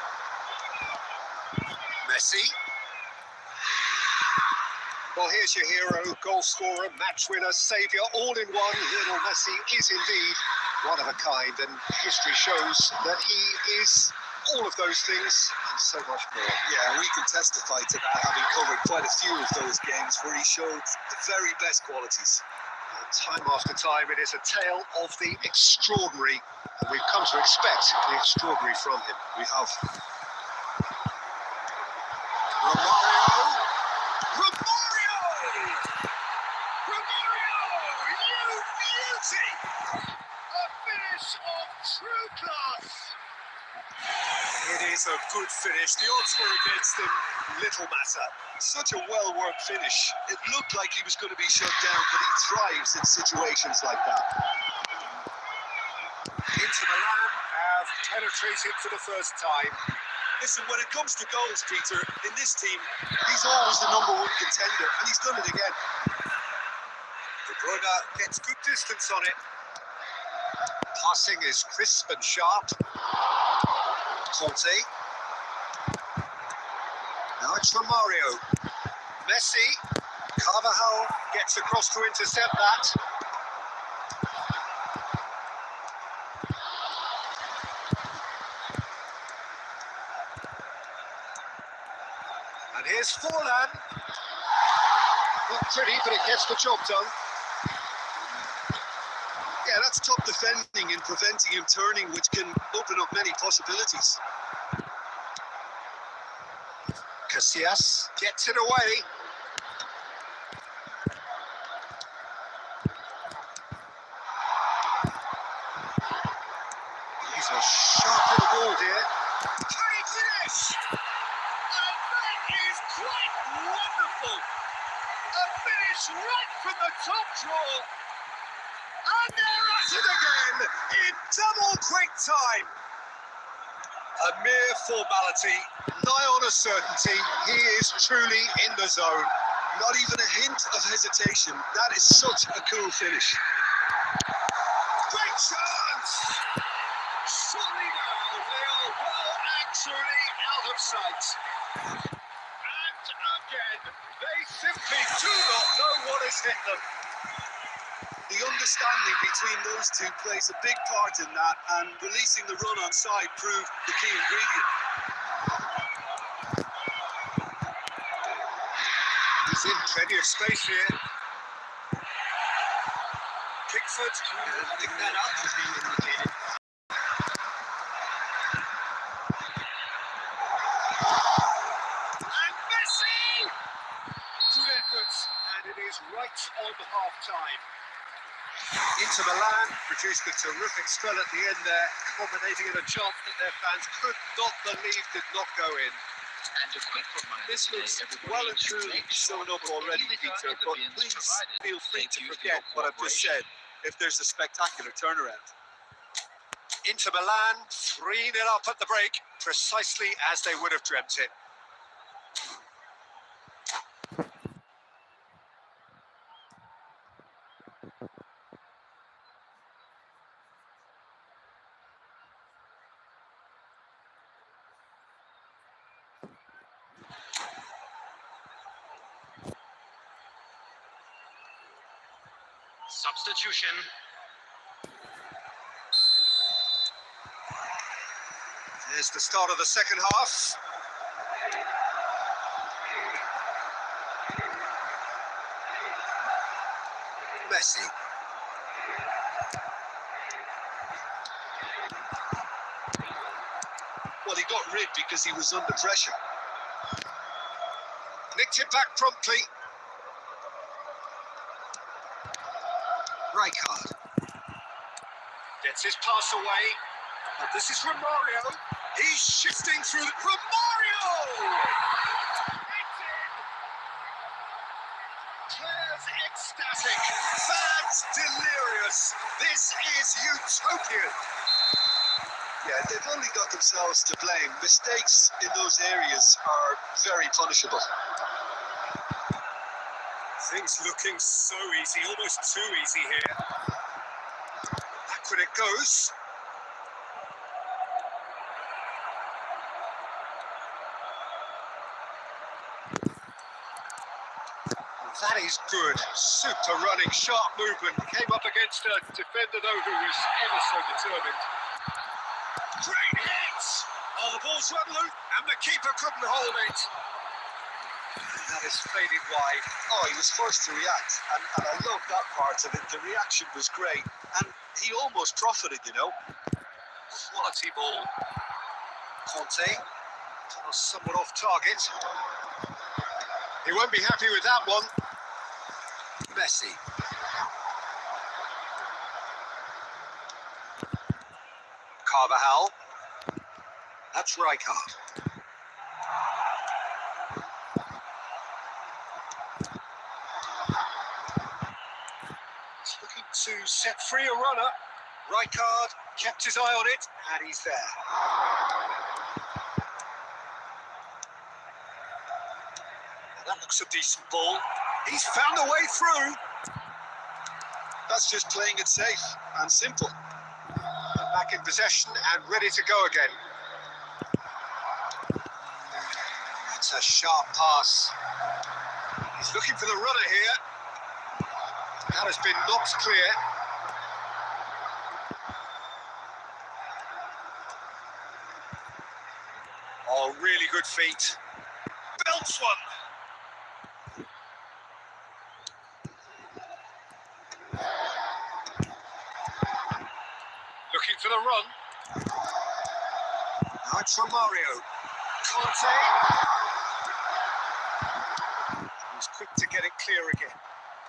Messi. Well, here's your hero, goal scorer, match winner, saviour, all in one. Lionel Messi is indeed one of a kind, and history shows that he is all of those things and so much more. Yeah, we can testify to that, having covered quite a few of those games where he showed the very best qualities. Time after time, it is a tale of the extraordinary, and we've come to expect the extraordinary from him. We have. Romario! Romario! Romario! You beauty! A finish of true class! It is a good finish. The odds were against him. Little matter. Such a well-worked finish. It looked like he was going to be shut down, but he thrives in situations like that. Inter Milan have penetrated for the first time. Listen, when it comes to goals, Peter, in this team, he's always the #1 contender, and he's done it again. De Bruyne gets good distance on it. Passing is crisp and sharp. Conte. Now it's Romario. Messi. Carvajal gets across to intercept that. And here's Forlan. Not pretty, but it gets the job done. Yeah, that's top defending and preventing him turning, which can open up many possibilities. Casillas gets it away. He's a sharp little ball here. Great finish! And that is quite wonderful. A finish right from the top draw. And they're at it again in double quick time. A mere formality, nigh on a certainty. He is truly in the zone. Not even a hint of hesitation. That is such a cool finish. Great chance! Surely now they are well actually out of sight. And again, they simply do not know what has hit them. The understanding between those two plays a big part in that, and releasing the run on side proved the key ingredient. He's in plenty of space here. Pickford can pick that up. Is being indicated. And Messi! Good effort, and it is right on half-time. Inter Milan produced a terrific spell at the end there, culminating in a chance that their fans could not believe did not go in. And a quick reminder, This looks well and truly sewn up already, Peter, but please feel free to forget what I've just said if there's a spectacular turnaround. Inter Milan 3-0 up at the break, precisely as they would have dreamt it. Substitution. There's the start of the second half. Messi. Well, he got rid because he was under pressure. Nicked it back promptly. Rijkaard. Gets his pass away. And this is Romario. He's shifting through the... Romario! It's in! Players ecstatic. Fans delirious. This is utopian. Yeah, they've only got themselves to blame. Mistakes in those areas are very punishable. Things looking so easy, almost too easy here. Backward it goes. That is good. Super running, sharp movement. Came up against a defender, though, who was ever so determined. Great hit! Oh, the ball's run loose, and the keeper couldn't hold it. And that is faded wide. Oh, he was first to react, and I love that part of it. The reaction was great, and he almost profited, you know. Quality ball. Conte, somewhat off target. He won't be happy with that one. Messi. Carvajal. That's Rijkaard. He's looking to set free a runner. Rijkaard kept his eye on it, and he's there. And that looks a decent ball. He's found a way through. That's just playing it safe and simple. Back in possession and ready to go again. That's a sharp pass. He's looking for the runner here. That has been knocked clear. Oh, really good feet. Belts one. Looking for the run. Now it's from Mario. Conte. He's quick to get it clear again.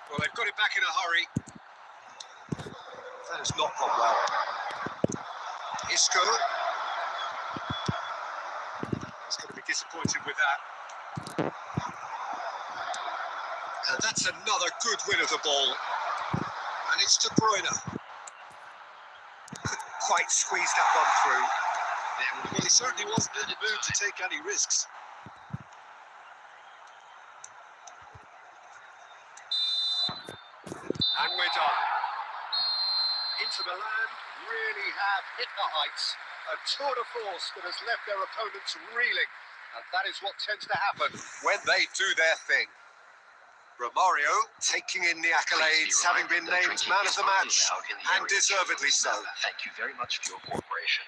Well, they've got it back in a hurry. That has not gone well. Isco. He's going to be disappointed with that. And that's another good win of the ball. And it's De Bruyne. Couldn't quite squeeze that one through. Well, he certainly wasn't in the mood to take any risks. And we're done. Inter Milan really have hit the heights. A tour de force that has left their opponents reeling. And that is what tends to happen when they do their thing. Romario taking in the accolades, having been named man of the match, and deservedly so. Thank you very much for your cooperation.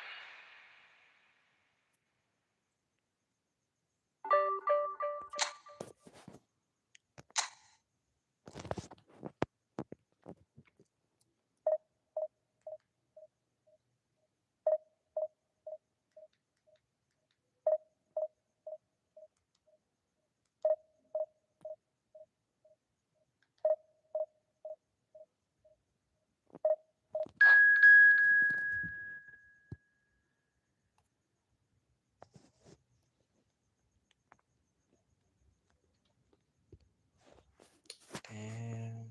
Damn.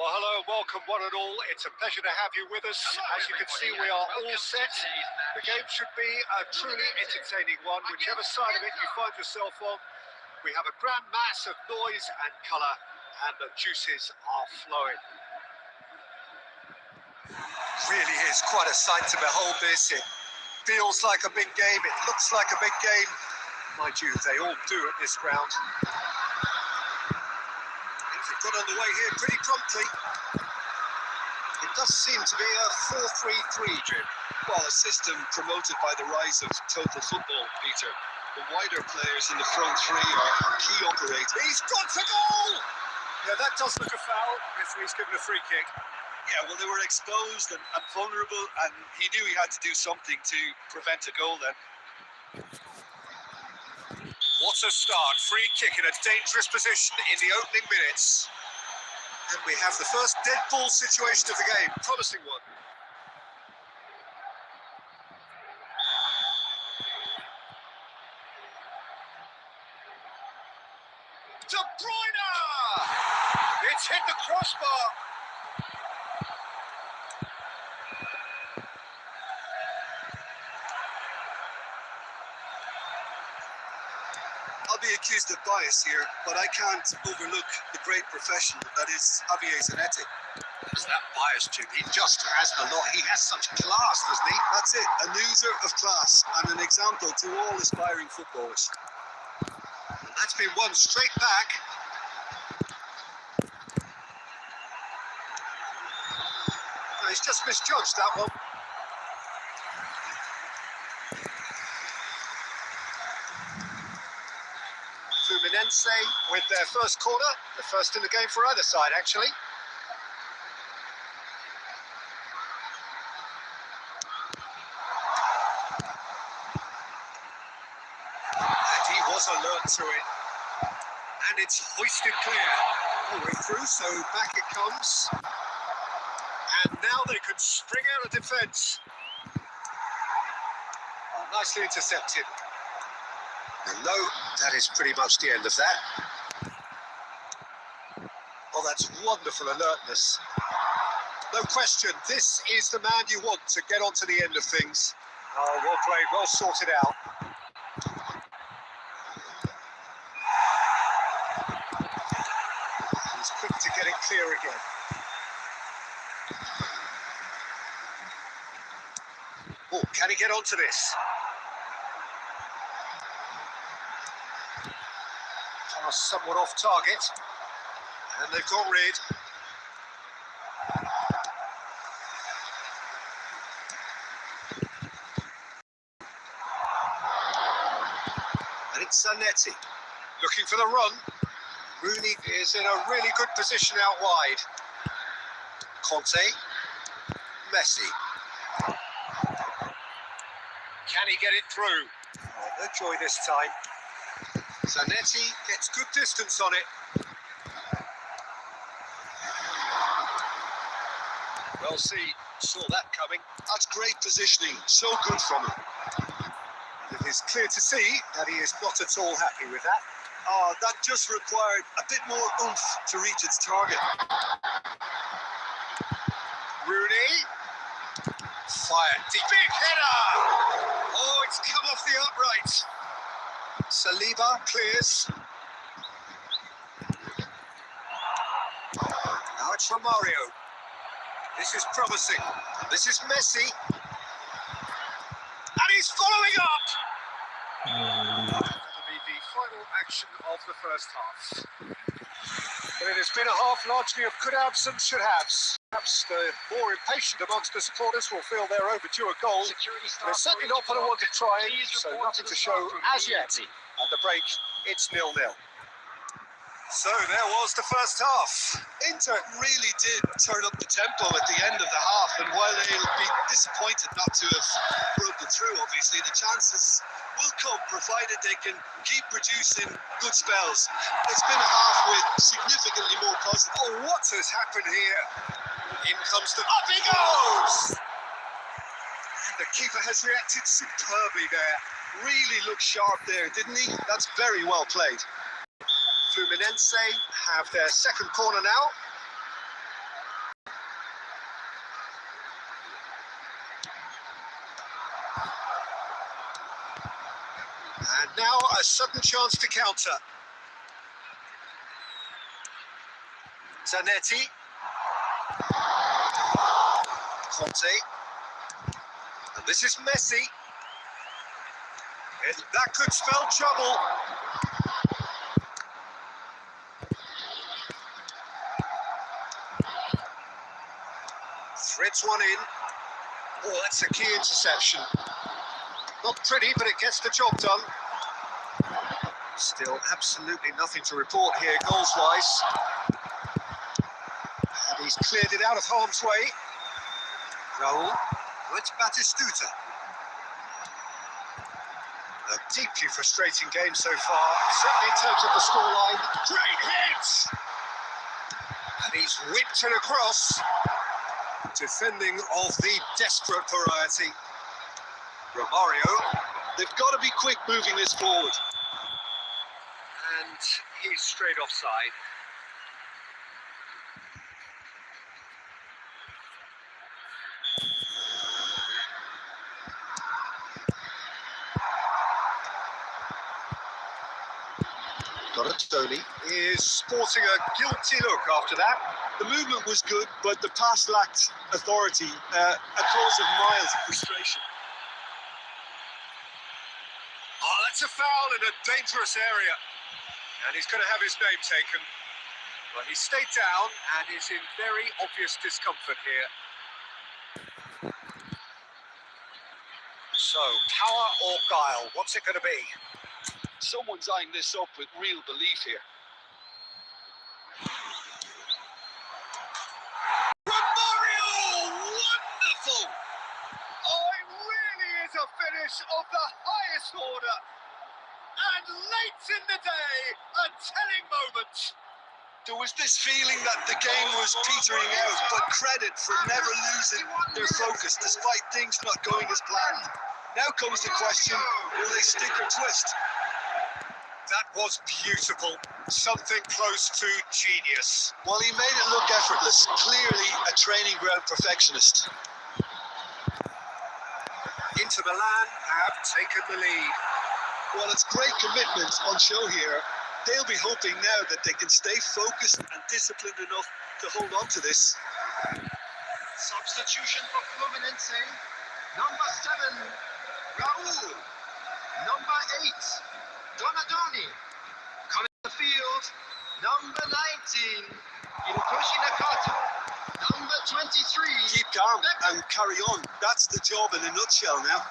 Well, hello and welcome one and all. It's a pleasure to have you with us. As you can see, we are all set. The game should be a truly entertaining one. Whichever side of it you find yourself on, we have a grand mass of noise and colour, and the juices are flowing. Really is quite a sight to behold this. It feels like a big game. It looks like a big game. Mind you, they all do at this ground. Things have got underway here pretty promptly. It does seem to be a 4-3-3, Jim. Well, a system promoted by the rise of total football, Peter. The wider players in the front three are key operators. He's got to goal! Yeah, that does look a foul. Referee's given a free kick. Yeah, well, they were exposed and vulnerable, and he knew he had to do something to prevent a goal then. What a start. Free kick in a dangerous position in the opening minutes. And we have the first dead ball situation of the game. Promising one. De Bruyne! It's hit the crossbar. I'll be accused of bias here, but I can't overlook the great profession that is Javier Zanetti. It's that bias, Jim. He just has a lot. He has such class, doesn't he? That's it, an oozer of class and an example to all aspiring footballers. And that's been won straight back. No, he's just misjudged that one. Fluminense with their first corner, the first in the game for either side, actually. And he was alert to it. And it's hoisted clear. All the way through, so back it comes. And now they can spring out of defence. Oh, nicely intercepted. And no, that is pretty much the end of that. Oh, that's wonderful alertness. No question, this is the man you want to get onto the end of things. Oh, well played, well sorted out. He's quick to get it clear again. Oh, can he get onto this? Somewhat off target, and they've got rid. And it's Zanetti looking for the run. Rooney is in a really good position out wide. Conte, Messi. Can he get it through? Oh, no joy this time. Zanetti gets good distance on it. Well, saw that coming. That's great positioning, so good from him. It is clear to see that he is not at all happy with that. Oh, that just required a bit more oomph to reach its target. Rooney. Fired deep. Big header! Oh, it's come off the upright. Saliba clears. Now it's Romario. This is promising. This is Messi. And he's following up. That'll be the final action of the first half. But it has been a half largely of could haves and should haves. Perhaps the more impatient amongst the supporters will feel they're overdue a goal. They're certainly not going to want to try it, so nothing to show as yet. At the break, it's 0-0. So there was the first half. Inter really did turn up the tempo at the end of the half, and while they'll be disappointed not to have broken through, obviously, the chances will come, provided they can keep producing good spells. It's been a half with significantly more positive. Oh, what has happened here? In comes the... Up he goes! And the keeper has reacted superbly there. Really looked sharp there, didn't he? That's very well played. Fluminense have their second corner now. A sudden chance to counter. Zanetti. Conte. And this is Messi. And that could spell trouble. Threads one in. Oh, that's a key interception. Not pretty, but it gets the job done. Still absolutely nothing to report here, goals-wise. And he's cleared it out of harm's way. Raul. Oh, it's Batistuta. A deeply frustrating game so far, certainly in terms of the scoreline. Great hit! And he's whipped it across. Defending of the desperate variety. Romario. They've got to be quick moving this forward. And he's straight offside. Donatoni is sporting a guilty look after that. The movement was good, but the pass lacked authority, a cause of mild frustration. Oh, that's a foul in a dangerous area. And he's going to have his name taken. But he stayed down and is in very obvious discomfort here. So, power or guile, what's it going to be? Someone's eyeing this up with real belief here. Romario! Wonderful! Oh, it really is a finish of the highest order. And late in the day, a telling moment. There was this feeling that the game was petering out, but credit for never losing their focus despite things not going as planned. Now comes the question, will they stick or twist? That was beautiful. Something close to genius. Well, he made it look effortless. Clearly a training ground perfectionist. Inter Milan have taken the lead. Well, it's great commitment on show here. They'll be hoping now that they can stay focused and disciplined enough to hold on to this. Substitution for Fluminense. Number 7, Raul. Number 8, Donadoni. Coming to the field, number 19, Hirotoshi Nakata. Number 23. Keep calm and carry on. That's the job in a nutshell now.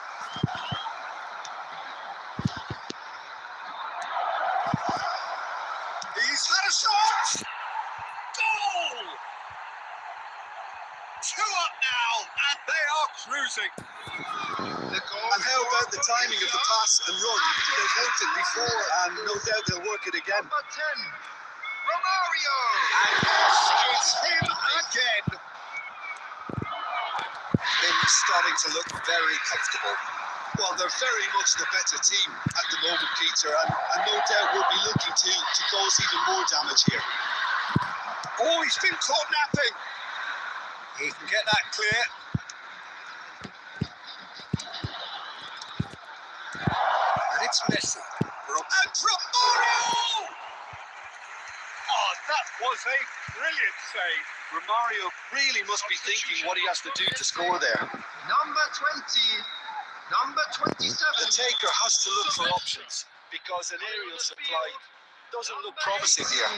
He's had a shot! Goal! 2 up now, and they are cruising. And how about the timing of the pass and run? They've worked it before, and no doubt they'll work it again. Number 10, Romario. And yes, it's him again. They're starting to look very comfortable. Well, they're very much the better team at the moment, Peter, and no doubt will be looking to cause even more damage here. Oh, he's been caught napping. He can get that clear. And it's Messi. And Romario! Oh, that was a brilliant save. Romario really must be thinking what he has to do to score there. Number 20, number 27. The taker has to look for options because an aerial supply doesn't look promising here.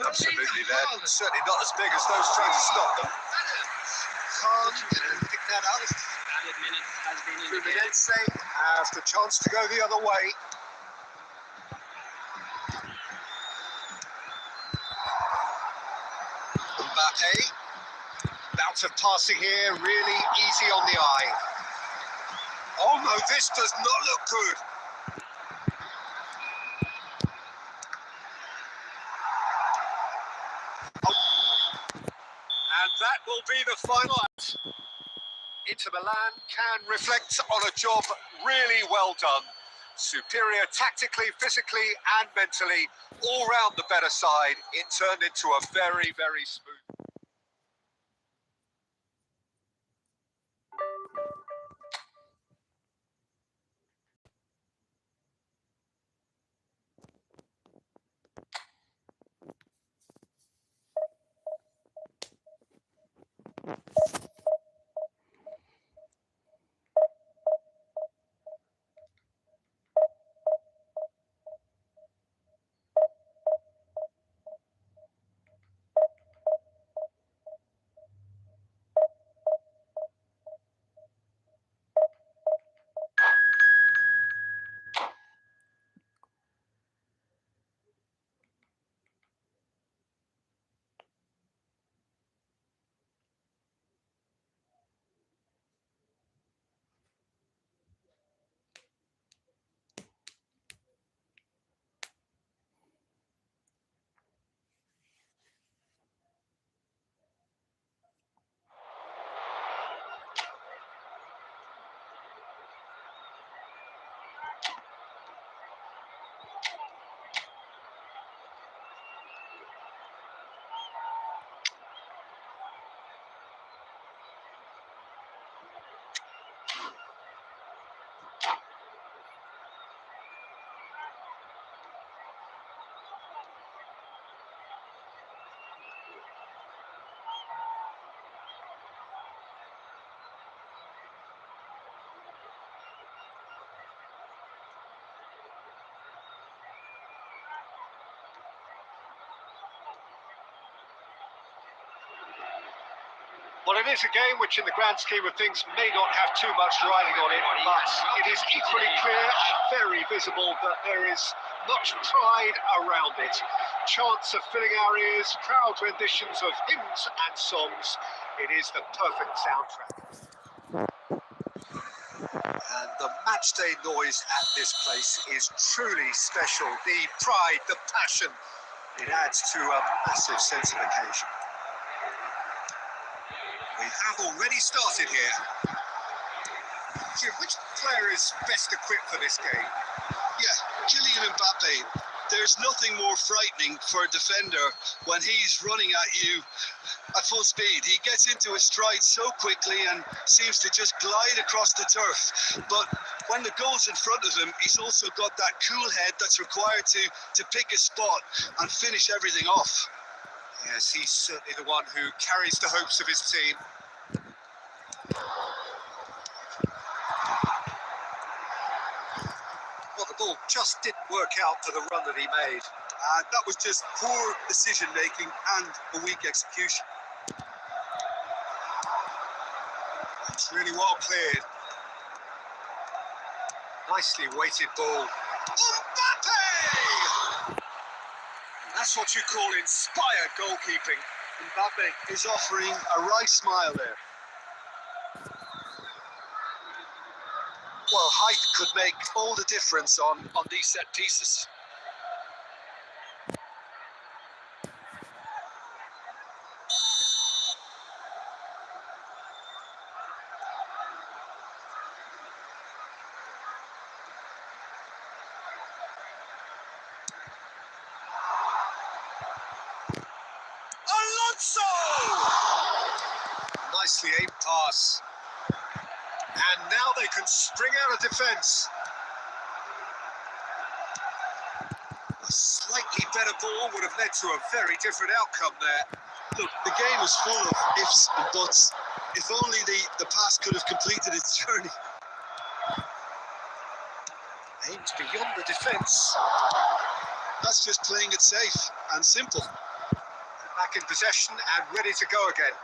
Absolutely, they're certainly not as big as those trying to stop them. Can't pick that up. Fluminense have the chance to go the other way. Mbappe. Bout of passing here, really easy on the eye. Oh no, this does not look good. And that will be the final act. Inter Milan can reflect on a job really well done. Superior tactically, physically and mentally, all round the better side. It turned into a very, very smooth. Well, it is a game which, in the grand scheme of things, may not have too much riding on it, but it is equally clear and very visible that there is much pride around it. Chants of filling our ears, proud renditions of hymns and songs. It is the perfect soundtrack. And the matchday noise at this place is truly special. The pride, the passion, it adds to a massive sense of occasion. We have already started here. Jim, which player is best equipped for this game? Yeah, Kylian Mbappe. There's nothing more frightening for a defender when he's running at you at full speed. He gets into his stride so quickly and seems to just glide across the turf. But when the goal's in front of him, he's also got that cool head that's required to pick a spot and finish everything off. Yes, he's certainly the one who carries the hopes of his team. Well, the ball just didn't work out for the run that he made. That was just poor decision making and a weak execution. It's really well cleared. Nicely weighted ball. Mbappe! That's what you call inspired goalkeeping. Mbappe is offering a wry smile there. Well, height could make all the difference on these set pieces. Alonso! Nicely aimed pass. And now they can spring out of defence. A slightly better ball would have led to a very different outcome there. Look, the game is full of ifs and buts. If only the pass could have completed its journey. Aimed beyond the defence. That's just playing it safe and simple. Back in possession and ready to go again.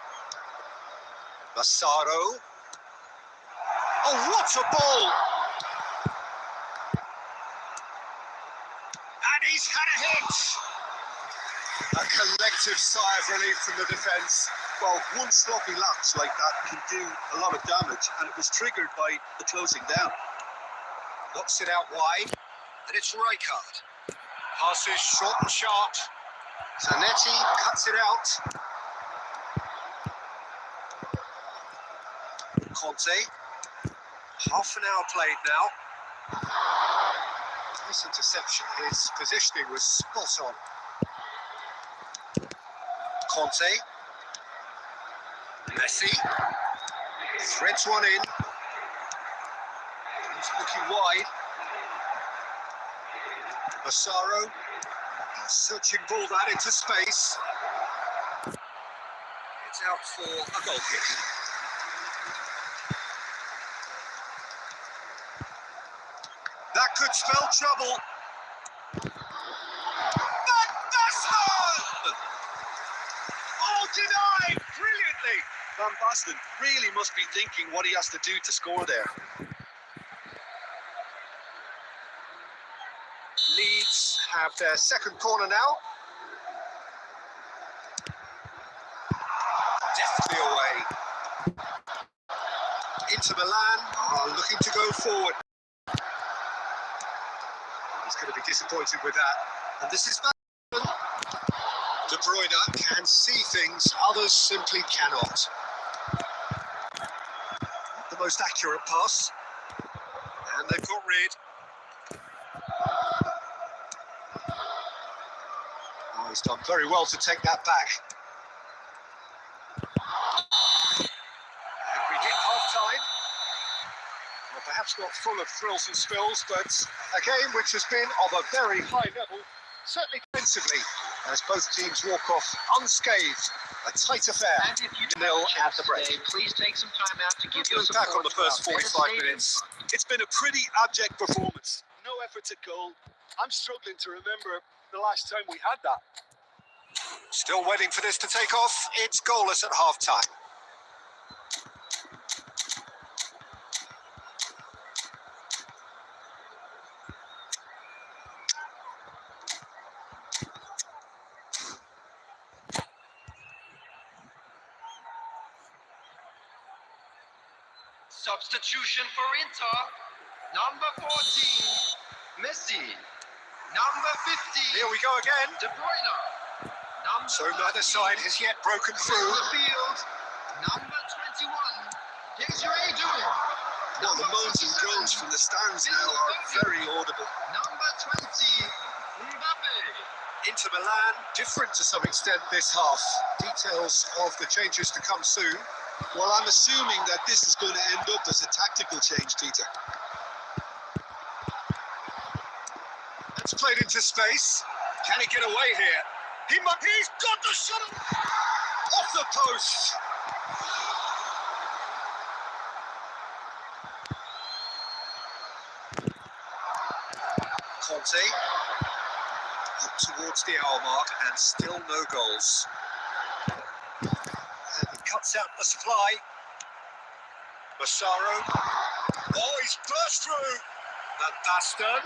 Massaro. Oh, what a ball! And he's had a hit! A collective sigh of relief from the defence. Well, one sloppy lapse like that can do a lot of damage, and it was triggered by the closing down. Knocks it out wide, and it's Rijkaard. Passes short and sharp. Zanetti cuts it out. Conte. Half an hour played now. Nice interception. His positioning was spot on. Conte. Messi. Threads one in. He's looking wide. Massaro. Searching ball that into space. It's out for a goal kick. That could spell trouble. That's one! Oh, denied! Brilliantly! Van Basten really must be thinking what he has to do to score there. Leeds have their second corner now. Definitely away. Inter Milan are looking to go forward. He's going to be disappointed with that. And this is De Bruyne can see things others simply cannot. The most accurate pass. And they've got rid. Oh, he's done very well to take that back. And we hit half-time. Well, perhaps not full of thrills and spills, but a game which has been of a very high level, certainly defensively, as both teams walk off unscathed. A tight affair. And if you do Nil have at the break. today, please take some time out to give Look your back on support the first to our 45 stadium minutes. fund. It's been a pretty abject performance. No efforts at goal. I'm struggling to remember the last time we had that. Still waiting for this to take off. It's goalless at half-time. Substitution for Inter. Number 14, Messi. Number 15, Here we go again. De Bruyne. Number So neither 13, side has yet broken on through. the field. Number 21, Desiree Doué. Well, the moans and groans from the stands now are very audible. Number 20, Mbappe. Inter Milan, different to some extent this half. Details of the changes to come soon. Well, I'm assuming that this is going to end up as a tactical change, Peter. It's played into space. Can he get away here? He's got the shot off the post. Conte up towards the hour mark and still no goals. And he cuts out the supply. Massaro. Oh, he's burst through. Van Basten.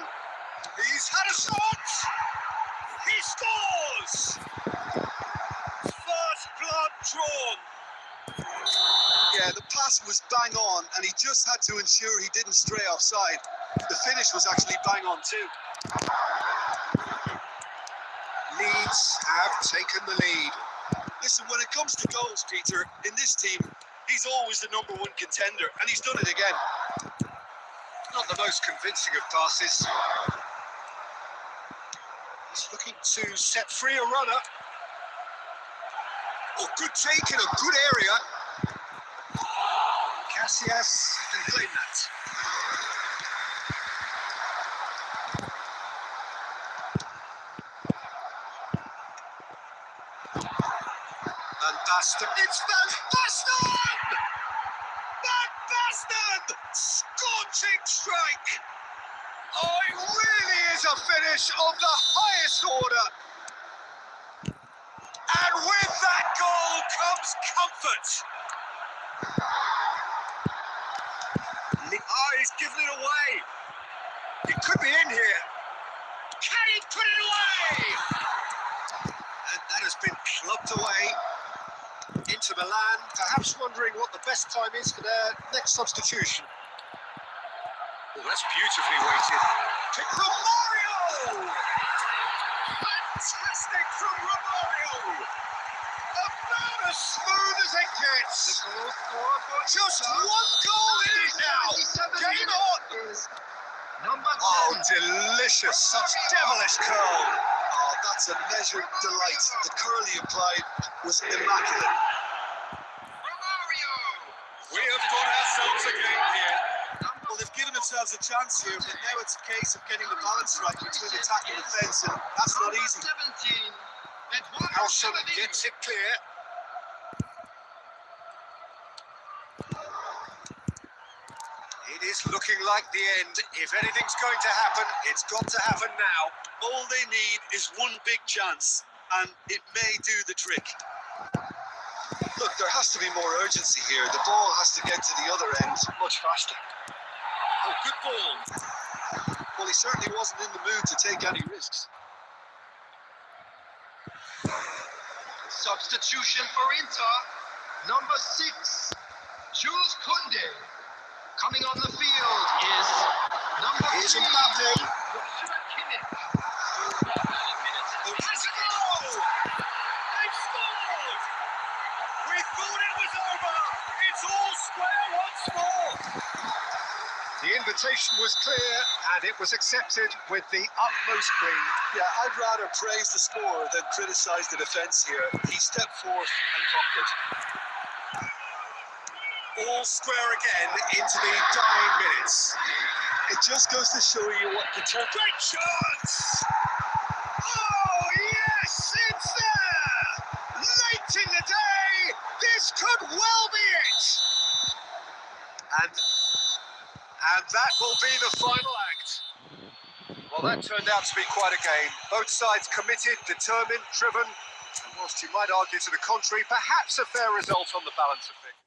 He's had a shot. He scores. First blood drawn. Yeah, the pass was bang on, and he just had to ensure he didn't stray offside. The finish was actually bang on too. Leeds have taken the lead. Listen, when it comes to goals, Peter, in this team, he's always the number one contender, and he's done it again. Not the most convincing of passes. He's looking to set free a runner. Oh, good take in a good area. Casillas can claim that. Van Basten. It's Van Basten! Van Basten! Scorching strike! Oh, it really is a finish of the highest order. And with that goal comes comfort. Oh, he's given it away. It could be in here. Can he put it away? And that has been clubbed away. Inter Milan, perhaps wondering what the best time is for their next substitution. Oh, that's beautifully weighted. To Romario! Fantastic from Romario! About as smooth as it gets. Just one goal in it now. Game on. Number 10. Oh, delicious. Such devilish curl. Oh, that's a measured delight. The curl he applied was immaculate. Romario. We have got ourselves a game here. Well, they've given themselves a chance here, but now it's a case of getting the balance right between attack and defence, and that's not easy. 17. Alsham gets it clear. It is looking like the end. If anything's going to happen, it's got to happen now. All they need is one big chance, and it may do the trick. Look, there has to be more urgency here. The ball has to get to the other end much faster. Oh, good ball. Well, he certainly wasn't in the mood to take any risks. Substitution for Inter. Number 6, Jules Koundé. Coming on the field is number Here's 3, Mbappe. Joshua Kimmich. Has a goal! They've scored! We thought it was over. It's all square once more. The invitation was clear and it was accepted with the utmost glee. Yeah, I'd rather praise the scorer than criticise the defence here. He stepped forth and conquered. All square again into the dying minutes. It just goes to show you what determined. Great chance! Oh, yes, it's there! Late in the day, this could well be it! And that will be the final act. Well, that turned out to be quite a game. Both sides committed, determined, driven, and whilst you might argue to the contrary, perhaps a fair result on the balance of things.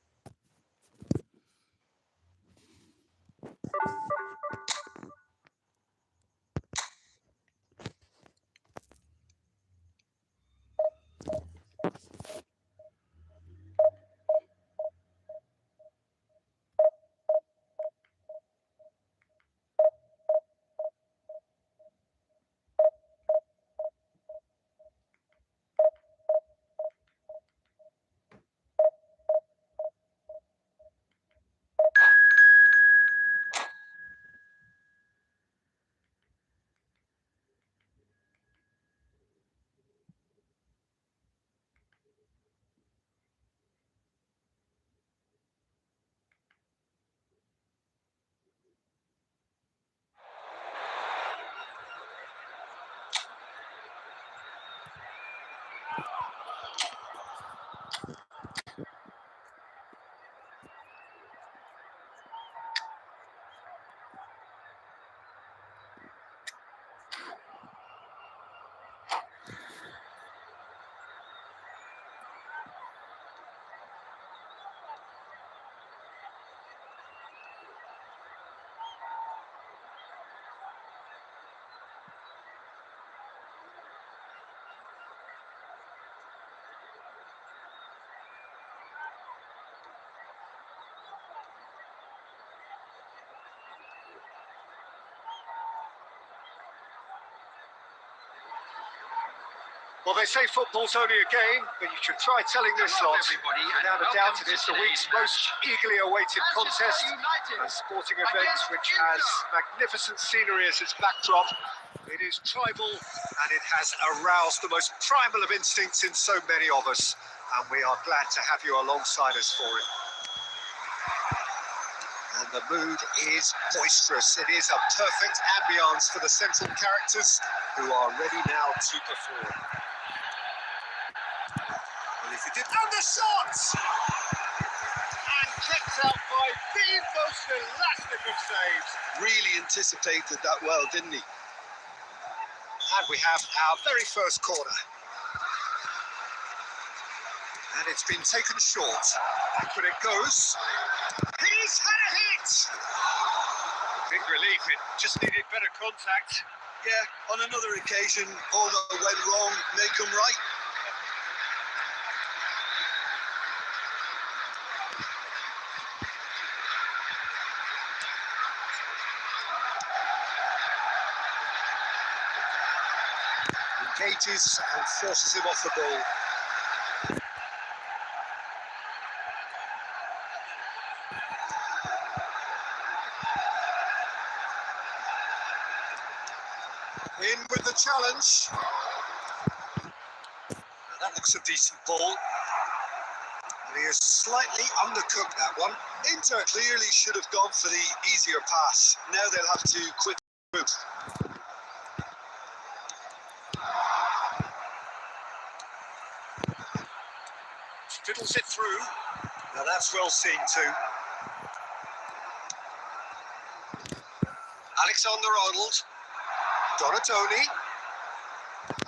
Well, they say football's only a game, but you should try telling this lot. Without a doubt, it is the week's most eagerly awaited contest, a sporting event which has magnificent scenery as its backdrop. It is tribal, and it has aroused the most primal of instincts in so many of us, and we are glad to have you alongside us for it. And the mood is boisterous. It is a perfect ambience for the central characters, who are ready now to perform. Well, if you did, and the shots! And kept out by the most elastic of saves. Really anticipated that well, didn't he? And we have our very first corner. And it's been taken short. Back when it goes. He's had a hit! Big relief, it just needed better contact. Yeah, on another occasion, all that went wrong may come right. Engages and forces him off the ball. In with the challenge. Now that looks a decent ball. He has slightly undercooked that one. Inter clearly should have gone for the easier pass. Now they'll have to quit route. Fiddles it through. Now that's well seen too. Alexander-Arnold. Donatoni.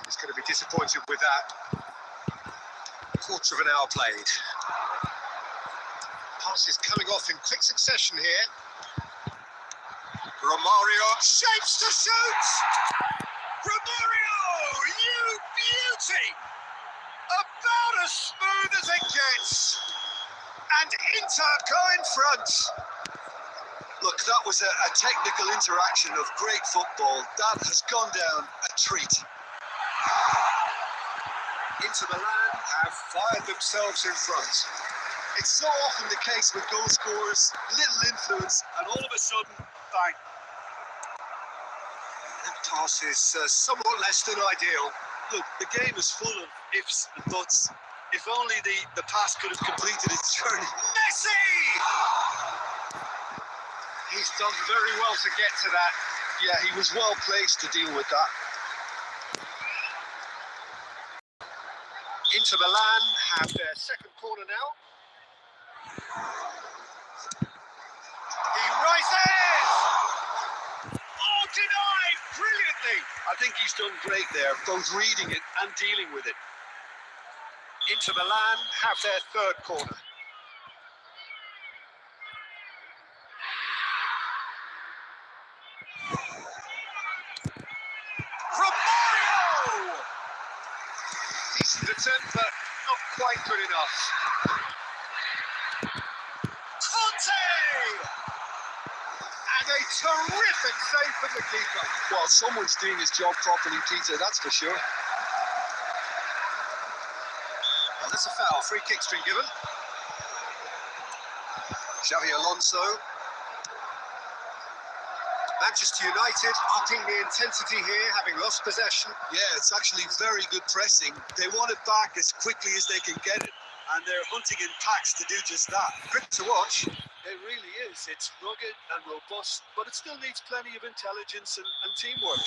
He's going to be disappointed with that. Quarter of an hour played. Pass is coming off in quick succession here. Romario shapes to shoot! Romario, you beauty! About as smooth as it gets. And Inter go in front. Look, that was a technical interaction of great football. That has gone down a treat. Inter Milan have fired themselves in front. It's so often the case with goal scorers, little influence, and all of a sudden, bang. That pass is somewhat less than ideal. Look, the game is full of ifs and buts. If only the pass could have completed its journey. Messi! He's done very well to get to that. Yeah, he was well placed to deal with that. Inter Milan have their second corner now. He rises! Oh, denied brilliantly! I think he's done great there, both reading it and dealing with it. Inter Milan have their third corner. Romario! Decent attempt, but not quite good enough. Conte! And a terrific save from the keeper. Well, someone's doing his job properly, Peter, that's for sure. Well, that's a foul. Free kick's been given. Xavi Alonso. Manchester United upping the intensity here, having lost possession. Yeah, it's actually very good pressing. They want it back as quickly as they can get it, and they're hunting in packs to do just that. Good to watch. It really is. It's rugged and robust, but it still needs plenty of intelligence and teamwork.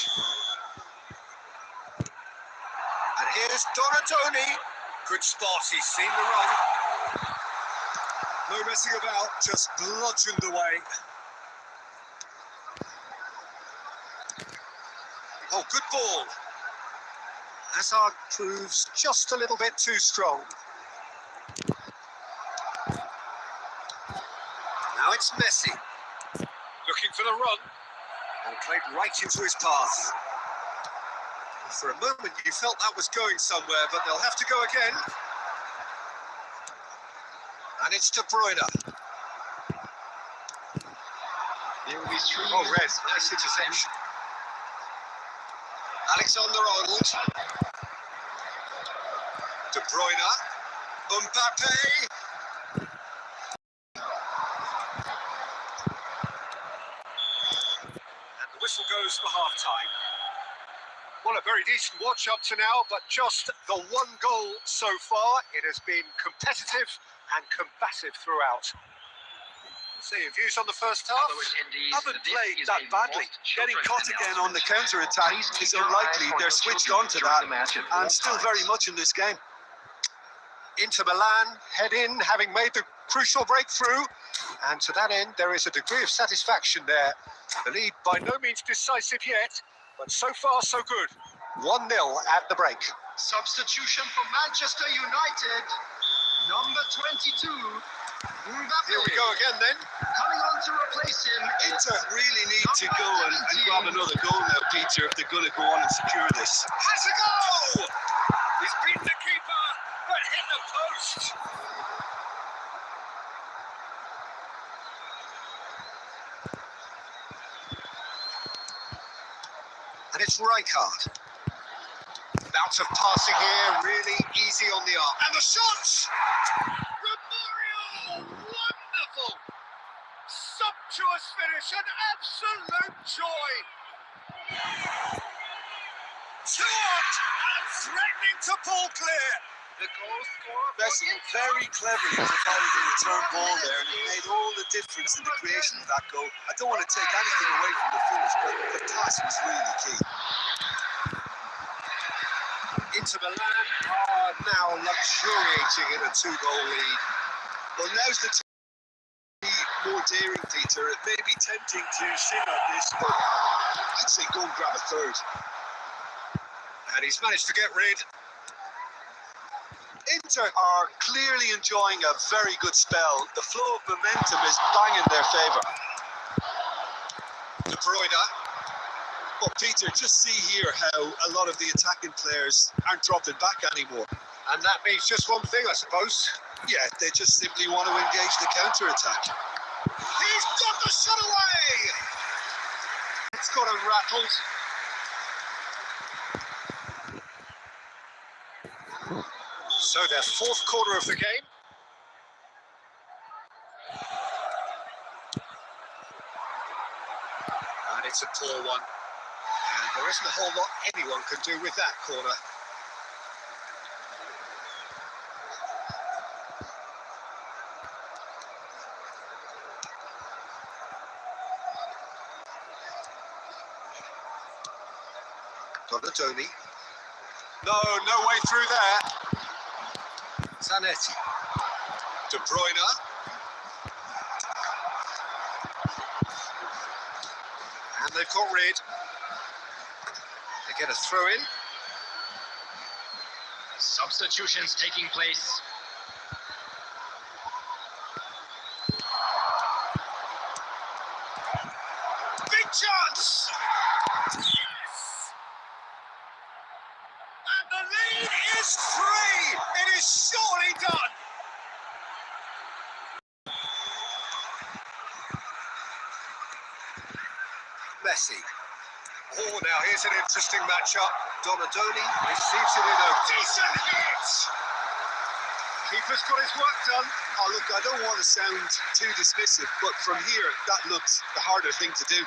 And here's Donatoni. Good spot, he's seen the run. No messing about, just bludgeoned away. Oh, good ball. Hazard proves just a little bit too strong. Now it's Messi. Looking for the run. And played right into his path. For a moment you felt that was going somewhere, but they'll have to go again. And it's De Bruyne. Oh, red. Nice interception. Alexander-Arnold. De Bruyne. Mbappe. And the whistle goes for half-time. Well, a very decent watch up to now, but just the one goal so far. It has been competitive and combative throughout. So your views on the first half? Haven't played that badly. Getting caught again on the counter-attack is unlikely. They're switched on to that and still very much in this game. Inter Milan head in, having made the crucial breakthrough. And to that end, there is a degree of satisfaction there. The lead by no means decisive yet, but so far so good. 1-0 at the break. Substitution for Manchester United. Number 22, Mbappe. Here we go again then. Coming on to replace him. Inter really need to go and grab another goal now, Peter, if they're going to go on and secure this. Has a goal! He's beaten the keeper, but hit the post. And it's Rijkaard. Bounce of passing here, really easy on the arm. And the shot! Romario! Wonderful! Sumptuous finish, an absolute joy! Two on, and threatening to pull clear. The goal scorer. Messi very cleverly provided a return ball there, and it made all the difference in the creation of that goal. I don't want to take anything away from the finish, but the pass was really key. Inter Milan are now luxuriating in a 2-goal lead. Well, now's the time to be more daring, Peter. It may be tempting to sit on this, but I'd say go and grab a third. And he's managed to get rid. Inter are clearly enjoying a very good spell. The flow of momentum is bang in their favour. De Bruyne. Well, Peter, just see here how a lot of the attacking players aren't dropping back anymore. And that means just one thing, I suppose. Yeah, they just simply want to engage the counter-attack. He's got the shot away! It's got him rattled. So their fourth quarter of the game. And it's a poor one. And there isn't a whole lot anyone can do with that corner. Donadoni. No way through there. Zanetti. De Bruyne. And they've got rid. They get a throw in. Substitutions taking place. Big chance! Yes! And the lead is 3! It is surely done! Messi. Oh, now here's an interesting matchup. Donadoni receives it in a decent hit! Keeper's got his work done. Oh, look, I don't want to sound too dismissive, but from here, that looks the harder thing to do.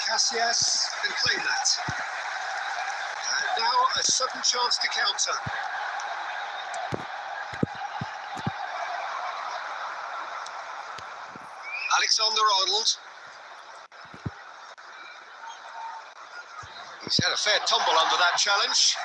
Casillas can claim that. And now a sudden chance to counter. Alexander-Arnold. He's had a fair tumble under that challenge.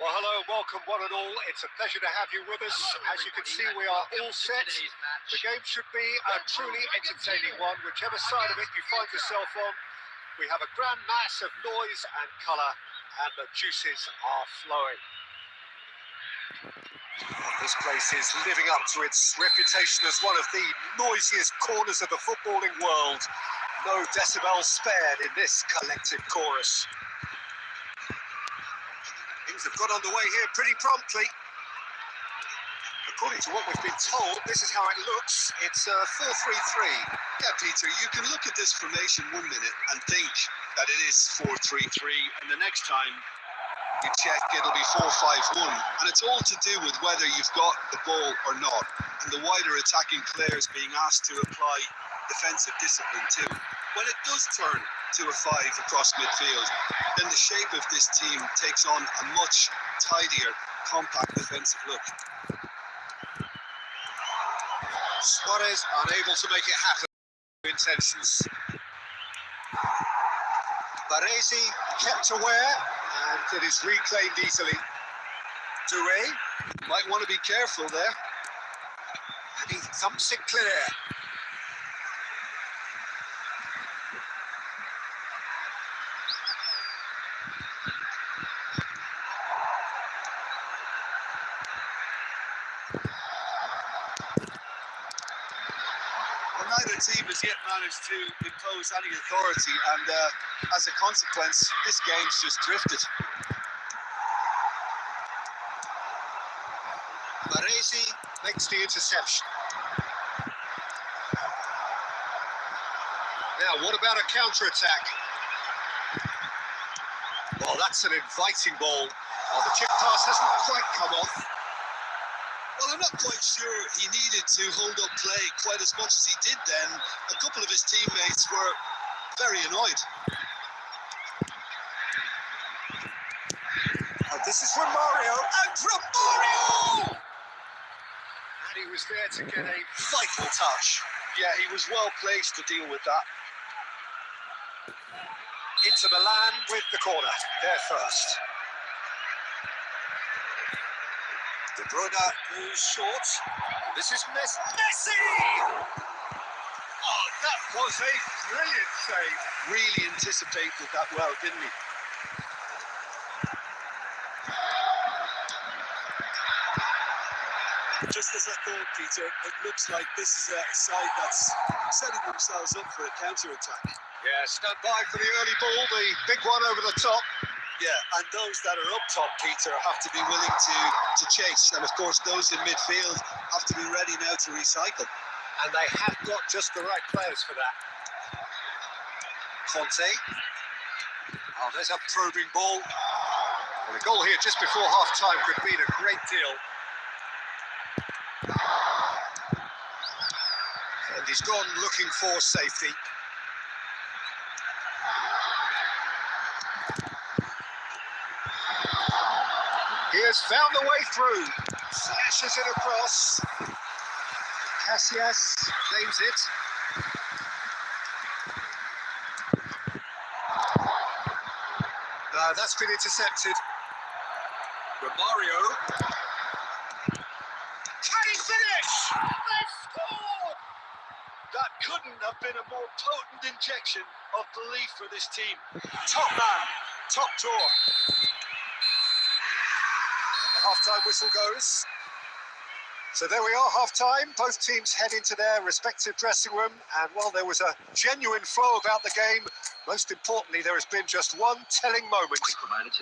Well, hello, welcome one and all. It's a pleasure to have you with us. As you can see, we are all set. The game should be a truly entertaining one, whichever side of it you find yourself on. We have a grand mass of noise and colour, and the juices are flowing. This place is living up to its reputation as one of the noisiest corners of the footballing world. No decibels spared in this collective chorus. Things have got underway here pretty promptly. According to what we've been told, this is how it looks. It's 4-3-3. Yeah, Peter, you can look at this formation 1 minute and think that it is 4-3-3, and the next time you check, it'll be 4-5-1. And it's all to do with whether you've got the ball or not, and the wider attacking players being asked to apply defensive discipline too. When it does turn to a 5 across midfield, then the shape of this team takes on a much tidier, compact defensive look. Suarez unable to make it happen. Intentions. Baresi kept aware, and it is reclaimed easily. Doué Might want to be careful there. and he thumps it clear. Neither team has yet managed to impose any authority, and as a consequence, this game's just drifted. Baresi makes the interception. Now, what about a counter-attack? Well, that's an inviting ball. Oh, the chip pass hasn't quite come off. Well, I'm not quite sure he needed to hold up play quite as much as he did then. A couple of his teammates were very annoyed. And this is Romario, and Romario! And he was there to get a vital touch. Yeah, he was well placed to deal with that. Inter Milan with the corner. They're first. De Bruyne moves short. This is Messi! Oh, that was a brilliant save. Really anticipated that well, didn't he? Just as I thought, Peter, it looks like this is a side that's setting themselves up for a counter-attack. Yeah, stand by for the early ball, the big one over the top. Yeah, and those that are up top, Peter, have to be willing to chase. And of course, those in midfield have to be ready now to recycle. And they have got just the right players for that. Conte. Oh, there's a probing ball. Well, the goal here just before half-time could mean a great deal. And he's gone looking for safety. He has found the way through. Flashes it across. Casillas claims it. That's been intercepted. Romario. Can he finish? They've scored! That couldn't have been a more potent injection of belief for this team. Top man, top drawer. And the half-time whistle goes. So there we are, half-time. Both teams head into their respective dressing room. And while there was a genuine flow about the game, most importantly, there has been just one telling moment.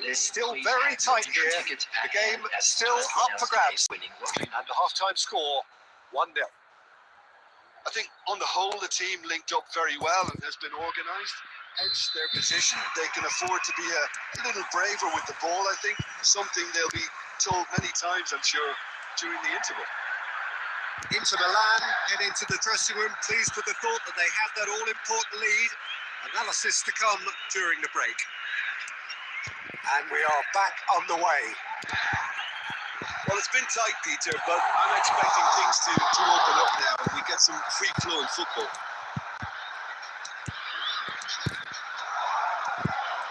It's still very tight here. The game still up for grabs. And the half-time score, 1-0. I think on the whole, the team linked up very well and has been organised. Hence their position. They can afford to be a little braver with the ball, I think. Something they'll be told many times, I'm sure, during the interval. Inter Milan head into the dressing room, pleased with the thought that they have that all-important lead. Analysis to come during the break. And we are back on the way. Well, it's been tight, Peter, but I'm expecting things to open up now and we get some free-flowing football.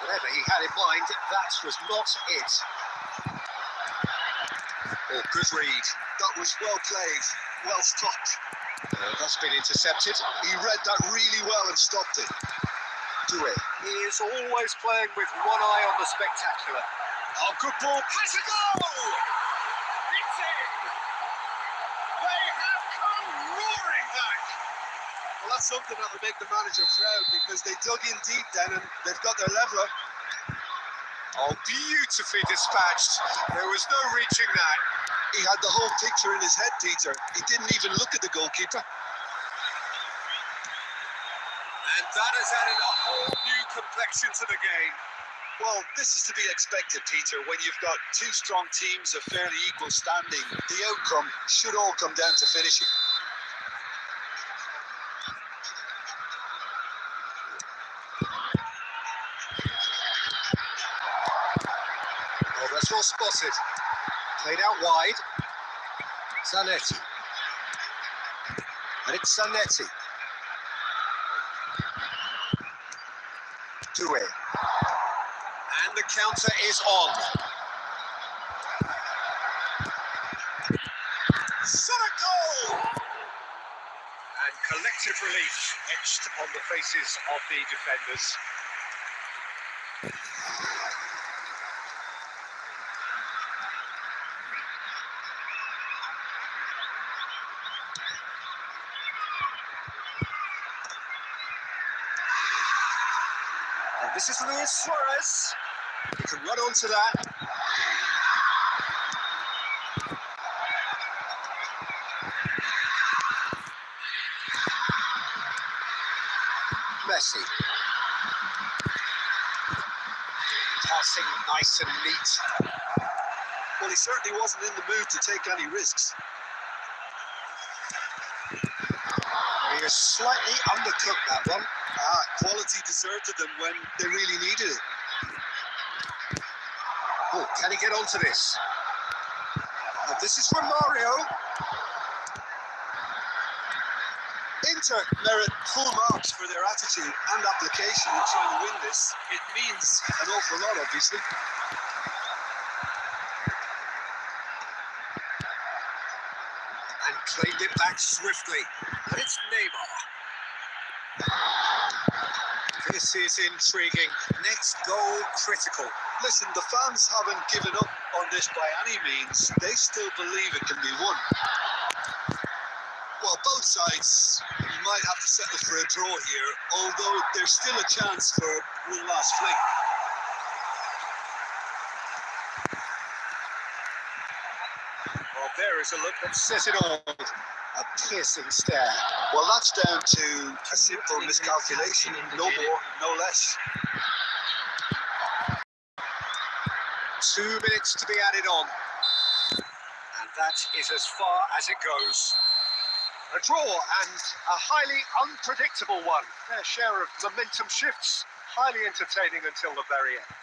Whatever he had in mind, that was not it. Oh, good read. That was well played, well stopped. That's been intercepted. He read that really well and stopped it. Dewey. He is always playing with one eye on the spectacular. Oh, good ball. Has a goal! It's in! They have come roaring back. Well, that's something that will make the manager proud because they dug in deep then and they've got their leveller. Oh, beautifully dispatched. There was no reaching that. He had the whole picture in his head, Peter. He didn't even look at the goalkeeper. And that has added a whole new complexion to the game. Well, this is to be expected, Peter. When you've got two strong teams of fairly equal standing, the outcome should all come down to finishing. Oh, that's well spotted. Played out wide. Zanetti. And it's Zanetti. Dewey. And the counter is on. Shot a goal! And collective relief etched on the faces of the defenders. And this is Luis Suarez. He can run onto that. Messi. Passing nice and neat. Well, he certainly wasn't in the mood to take any risks. He has slightly undercooked that one. Quality deserted them when they really needed it. Oh, can he get onto this? And this is from Mario. Inter merit full marks for their attitude and application in trying to win this. It means an awful lot, obviously. And claimed it back swiftly. And it's Neymar. This is intriguing. Next goal critical. Listen, the fans haven't given up on this by any means. They still believe it can be won. Well, both sides might have to settle for a draw here, although there's still a chance for one last fling. Well, there is a look that says it all. A piercing stare. Well, that's down to a simple miscalculation. No more, no less. 2 minutes to be added on. And that is as far as it goes. A draw and a highly unpredictable one. Their share of momentum shifts, highly entertaining until the very end.